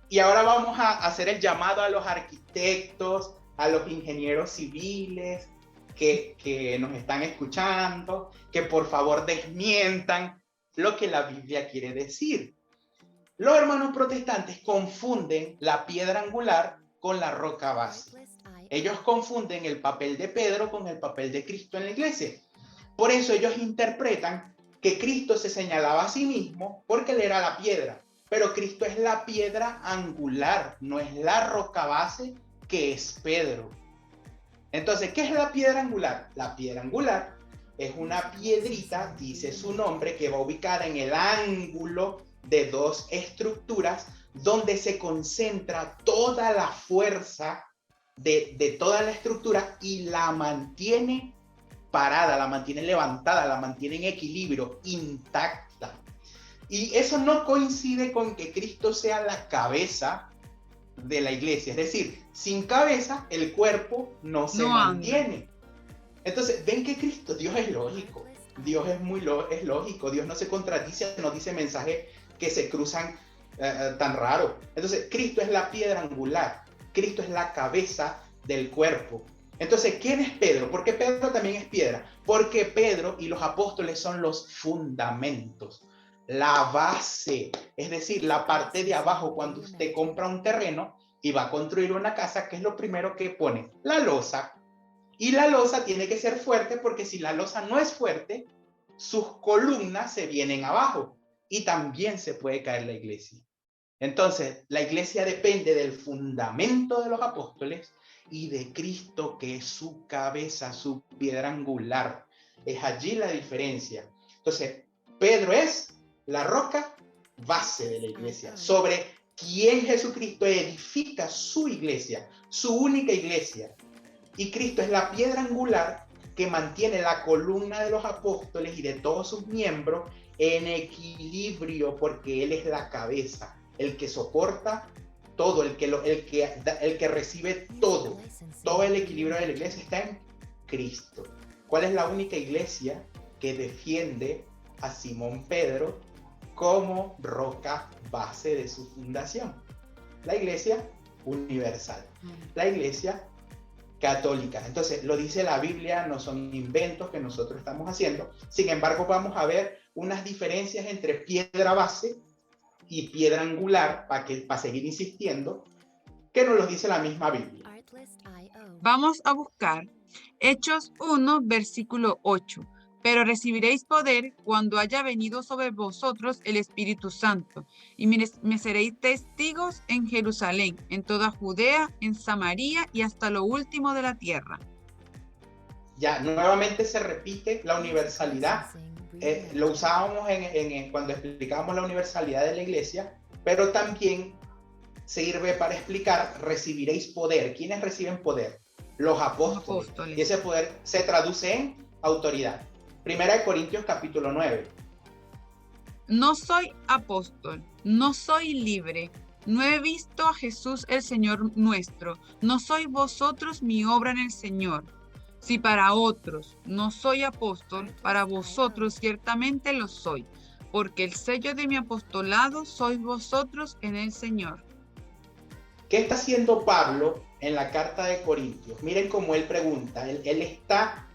Y ahora vamos a hacer el llamado a los arquitectos, a los ingenieros civiles que nos están escuchando, que por favor desmientan lo que la Biblia quiere decir. Los hermanos protestantes confunden la piedra angular con la roca base. Ellos confunden el papel de Pedro con el papel de Cristo en la iglesia. Por eso ellos interpretan que Cristo se señalaba a sí mismo porque él era la piedra. Pero Cristo es la piedra angular, no es la roca base que es Pedro. Entonces, ¿qué es la piedra angular? La piedra angular es una piedrita, dice su nombre, que va ubicada en el ángulo de dos estructuras donde se concentra toda la fuerza de toda la estructura y la mantiene parada, la mantiene levantada, la mantiene en equilibrio, intacta. Y eso no coincide con que Cristo sea la cabeza de la iglesia. Es decir, sin cabeza el cuerpo no se mantiene. Entonces, ven que Cristo, Dios es lógico. Dios es lógico. Dios no se contradice, no dice mensajes que se cruzan tan raro. Entonces, Cristo es la piedra angular. Cristo es la cabeza del cuerpo. Entonces, ¿quién es Pedro? ¿Por qué Pedro también es piedra? Porque Pedro y los apóstoles son los fundamentos, la base, es decir, la parte de abajo. Cuando usted compra un terreno y va a construir una casa, ¿qué es lo primero que pone? La losa. Y la losa tiene que ser fuerte, porque si la losa no es fuerte, sus columnas se vienen abajo y también se puede caer la iglesia. Entonces, la iglesia depende del fundamento de los apóstoles y de Cristo, que es su cabeza, su piedra angular. Es allí la diferencia. Entonces, Pedro es la roca base de la iglesia, sobre quien Jesucristo edifica su iglesia, su única iglesia. Y Cristo es la piedra angular que mantiene la columna de los apóstoles y de todos sus miembros en equilibrio, porque Él es la cabeza, el que soporta todo, el que recibe todo. Todo el equilibrio de la iglesia está en Cristo. ¿Cuál es la única iglesia que defiende a Simón Pedro como roca base de su fundación? La iglesia universal, la iglesia católica. Entonces, lo dice la Biblia, no son inventos que nosotros estamos haciendo. Sin embargo, vamos a ver unas diferencias entre piedra base y piedra angular, para seguir insistiendo, que nos lo dice la misma Biblia. Vamos a buscar Hechos 1, versículo 8. Pero recibiréis poder cuando haya venido sobre vosotros el Espíritu Santo, y me seréis testigos en Jerusalén, en toda Judea, en Samaria y hasta lo último de la tierra. Ya, nuevamente se repite la universalidad. Lo usábamos cuando explicábamos la universalidad de la iglesia, pero también sirve para explicar: recibiréis poder. ¿Quiénes reciben poder? Los apóstoles. Y ese poder se traduce en autoridad. Primera de Corintios capítulo 9. No soy apóstol, no soy libre, no he visto a Jesús el Señor nuestro, no sois vosotros mi obra en el Señor. Si para otros no soy apóstol, para vosotros ciertamente lo soy, porque el sello de mi apostolado sois vosotros en el Señor. ¿Qué está haciendo Pablo en la carta de Corintios? Miren cómo él pregunta, él está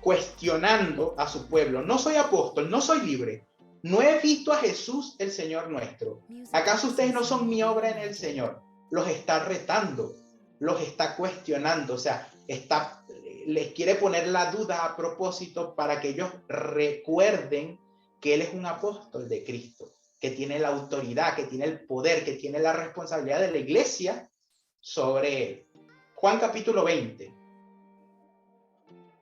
cuestionando a su pueblo. No soy apóstol, no soy libre. No he visto a Jesús, el Señor nuestro. ¿Acaso ustedes no son mi obra en el Señor? Los está retando, los está cuestionando, o sea, les quiere poner la duda a propósito para que ellos recuerden que Él es un apóstol de Cristo, que tiene la autoridad, que tiene el poder, que tiene la responsabilidad de la iglesia sobre Él. Juan capítulo 20.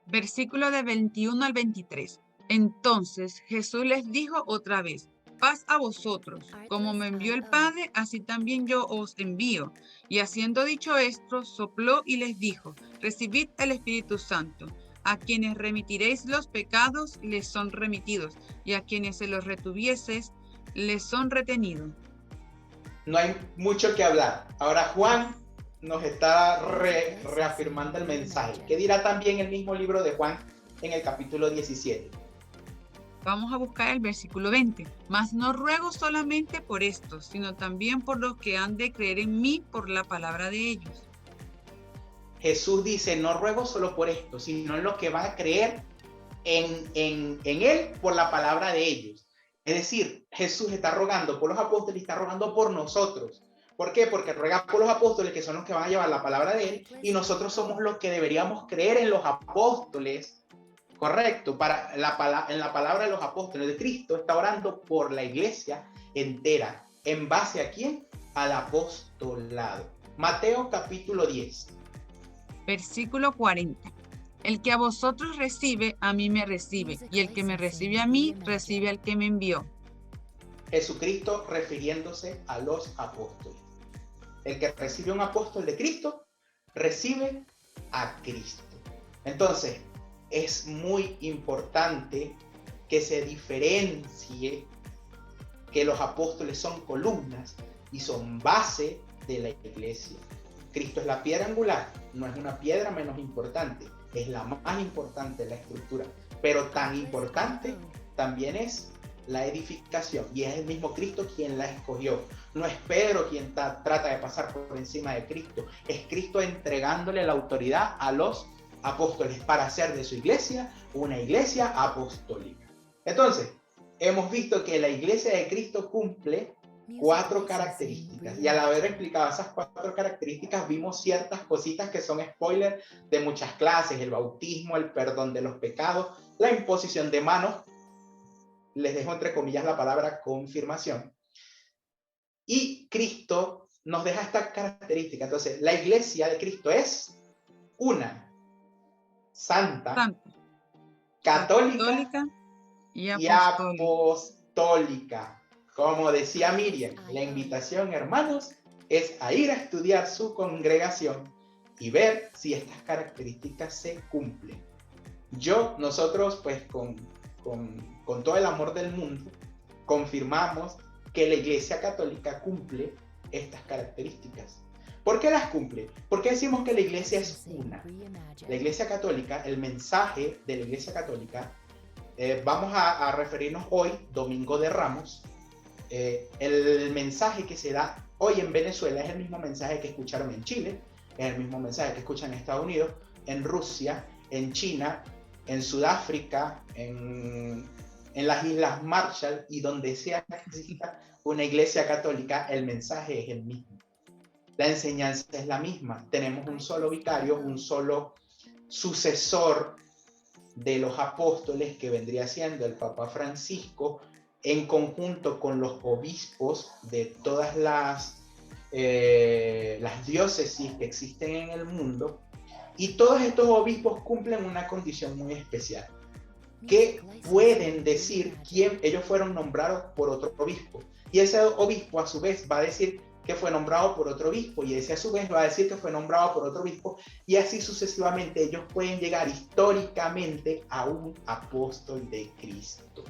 Versículo de 21 al 23. Entonces Jesús les dijo otra vez: paz a vosotros, como me envió el Padre, así también yo os envío. Y habiendo dicho esto, sopló y les dijo: recibid el Espíritu Santo. A quienes remitiréis los pecados, les son remitidos, y a quienes se los retuvieseis, les son retenidos. No hay mucho que hablar. Ahora Juan nos está reafirmando el mensaje, que dirá también el mismo libro de Juan en el capítulo 17. Vamos a buscar el versículo 20. Mas no ruego solamente por estos, sino también por los que han de creer en mí por la palabra de ellos. Jesús dice, no ruego solo por esto, sino en los que van a creer en Él por la palabra de ellos. Es decir, Jesús está rogando por los apóstoles y está rogando por nosotros. ¿Por qué? Porque ruega por los apóstoles, que son los que van a llevar la palabra de Él, y nosotros somos los que deberíamos creer en los apóstoles. Correcto, en la palabra de los apóstoles de Cristo está orando por la iglesia entera. ¿En base a quién? Al apostolado. Mateo capítulo 10. Versículo 40. El que a vosotros recibe, a mí me recibe, y el que me recibe a mí, recibe al que me envió. Jesucristo refiriéndose a los apóstoles. El que recibe un apóstol de Cristo, recibe a Cristo. Entonces, es muy importante que se diferencie que los apóstoles son columnas y son base de la iglesia. Cristo es la piedra angular, no es una piedra menos importante, es la más importante de la estructura, pero tan importante también es la edificación, y es el mismo Cristo quien la escogió. No es Pedro quien trata de pasar por encima de Cristo, es Cristo entregándole la autoridad a los apóstoles para hacer de su iglesia una iglesia apostólica. Entonces, hemos visto que la iglesia de Cristo cumple 4 características, y al haber explicado esas 4 características vimos ciertas cositas que son spoiler de muchas clases: el bautismo, el perdón de los pecados, la imposición de manos, les dejo entre comillas la palabra confirmación, y Cristo nos deja esta característica. Entonces, la iglesia de Cristo es una, santa, católica y apostólica. Como decía Miriam, la invitación, hermanos, es a ir a estudiar su congregación y ver si estas características se cumplen. Nosotros, pues, con todo el amor del mundo, confirmamos que la Iglesia Católica cumple estas características. ¿Por qué las cumple? Porque decimos que la Iglesia es una. La Iglesia Católica, el mensaje de la Iglesia Católica, vamos a referirnos hoy, Domingo de Ramos. El mensaje que se da hoy en Venezuela es el mismo mensaje que escucharon en Chile, es el mismo mensaje que escuchan en Estados Unidos, en Rusia, en China, en Sudáfrica, en las Islas Marshall, y donde sea que exista una iglesia católica, el mensaje es el mismo. La enseñanza es la misma. Tenemos un solo vicario, un solo sucesor de los apóstoles, que vendría siendo el Papa Francisco, en conjunto con los obispos de todas las diócesis que existen en el mundo, y todos estos obispos cumplen una condición muy especial, que pueden decir quién ellos fueron nombrados por otro obispo, y ese obispo a su vez va a decir que fue nombrado por otro obispo, y ese a su vez va a decir que fue nombrado por otro obispo, y así sucesivamente. Ellos pueden llegar históricamente a un apóstol de Cristo.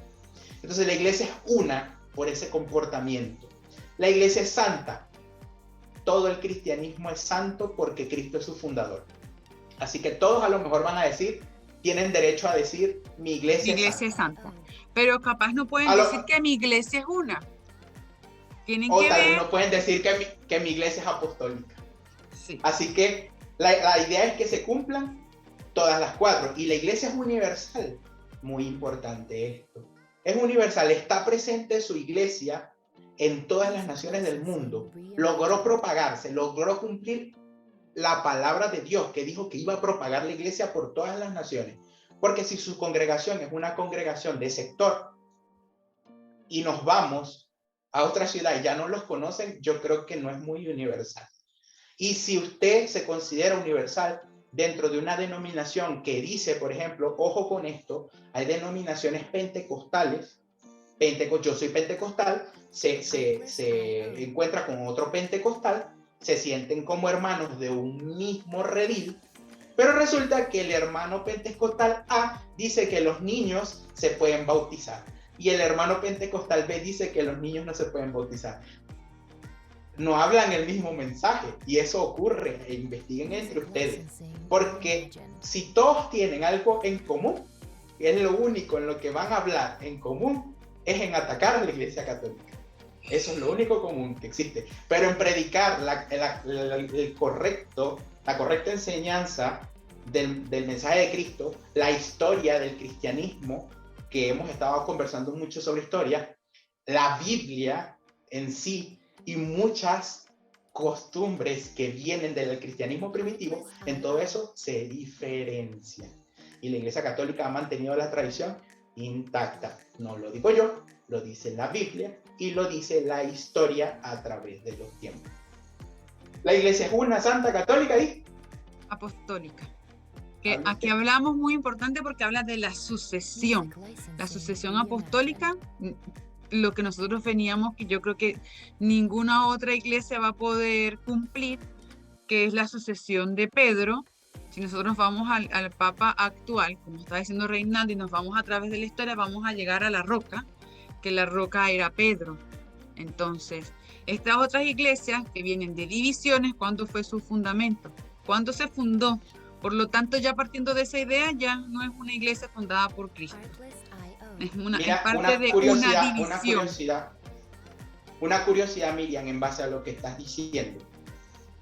Entonces la iglesia es una por ese comportamiento. La iglesia es santa. Todo el cristianismo es santo porque Cristo es su fundador. Así que todos a lo mejor van a decir, tienen derecho a decir, mi iglesia es santa. Pero capaz no pueden decir que mi iglesia es una. Tienen o que tal ver... vez no pueden decir que mi iglesia es apostólica. Sí. Así que la idea es que se cumplan todas las cuatro. Y la iglesia es universal. Muy importante esto. Es universal, está presente su iglesia en todas las naciones del mundo. Logró propagarse, logró cumplir la palabra de Dios que dijo que iba a propagar la iglesia por todas las naciones. Porque si su congregación es una congregación de sector y nos vamos a otra ciudad y ya no los conocen, yo creo que no es muy universal. Y si usted se considera universal dentro de una denominación que dice, por ejemplo, ojo con esto, hay denominaciones pentecostales, yo soy pentecostal, se encuentra con otro pentecostal, se sienten como hermanos de un mismo redil, pero resulta que el hermano pentecostal A dice que los niños se pueden bautizar y el hermano pentecostal B dice que los niños no se pueden bautizar. No hablan el mismo mensaje y eso ocurre, e investiguen entre ustedes, porque si todos tienen algo en común, es lo único en lo que van a hablar en común, es en atacar a la Iglesia Católica. Eso es lo único común que existe. Pero en predicar la correcta enseñanza del mensaje de Cristo, la historia del cristianismo, que hemos estado conversando mucho sobre historia, la Biblia en sí y muchas costumbres que vienen del cristianismo primitivo, en todo eso se diferencia. Y la Iglesia Católica ha mantenido la tradición intacta. No lo digo yo, lo dice la Biblia y lo dice la historia a través de los tiempos. La Iglesia es una santa, católica y apostólica. Que aquí hablamos muy importante porque habla de la sucesión apostólica, lo que nosotros veníamos, que yo creo que ninguna otra iglesia va a poder cumplir, que es la sucesión de Pedro. Si nosotros vamos al Papa actual, como está diciendo Reinaldo, y nos vamos a través de la historia, vamos a llegar a la roca, que la roca era Pedro. Entonces, estas otras iglesias que vienen de divisiones, ¿cuándo fue su fundamento? ¿Cuándo se fundó? Por lo tanto, ya partiendo de esa idea, ya no es una iglesia fundada por Cristo. Es parte de una división. Una curiosidad, Miriam, en base a lo que estás diciendo.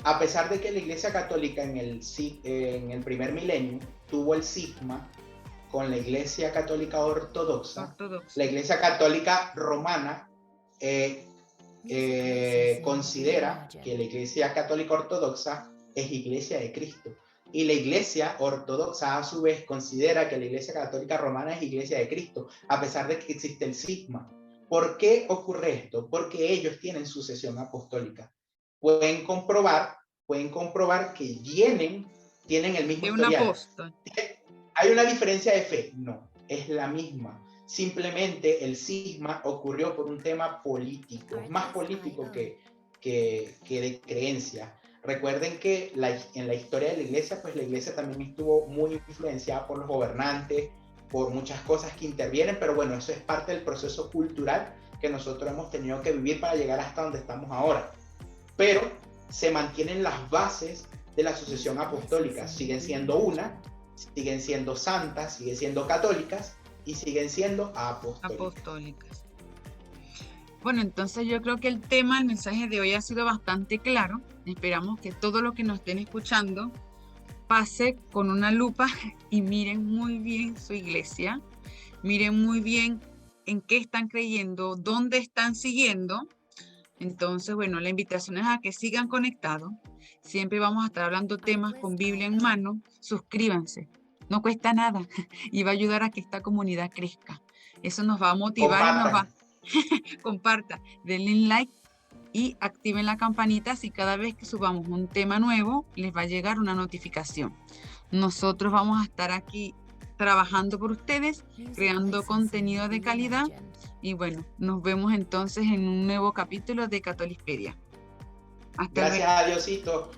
A pesar de que la Iglesia Católica en el primer milenio tuvo el cisma con la Iglesia Católica Ortodoxa. La Iglesia Católica Romana considera que la Iglesia Católica Ortodoxa es Iglesia de Cristo. Y la Iglesia Ortodoxa, a su vez, considera que la Iglesia Católica Romana es Iglesia de Cristo, a pesar de que existe el cisma. ¿Por qué ocurre esto? Porque ellos tienen sucesión apostólica. Pueden comprobar que tienen el mismo historial. ¿Hay una diferencia de fe? No, es la misma. Simplemente el cisma ocurrió por un tema político, más político que de creencia. Recuerden que en la historia de la iglesia, pues la iglesia también estuvo muy influenciada por los gobernantes, por muchas cosas que intervienen, pero bueno, eso es parte del proceso cultural que nosotros hemos tenido que vivir para llegar hasta donde estamos ahora. Pero se mantienen las bases de la sucesión apostólica, siguen siendo una, siguen siendo santas, siguen siendo católicas y siguen siendo apostólicas. Bueno, entonces yo creo que el mensaje de hoy ha sido bastante claro. Esperamos que todo lo que nos estén escuchando pase con una lupa y miren muy bien su iglesia, miren muy bien en qué están creyendo, dónde están siguiendo. Entonces, bueno, la invitación es a que sigan conectados. Siempre vamos a estar hablando temas con Biblia en mano. Suscríbanse, no cuesta nada y va a ayudar a que esta comunidad crezca. Eso nos va a motivar y nos va. Comparta, denle like y activen la campanita, si cada vez que subamos un tema nuevo les va a llegar una notificación. Nosotros vamos a estar aquí trabajando por ustedes, creando contenido de calidad y bueno, nos vemos entonces en un nuevo capítulo de Catolispedia. Gracias a Diosito.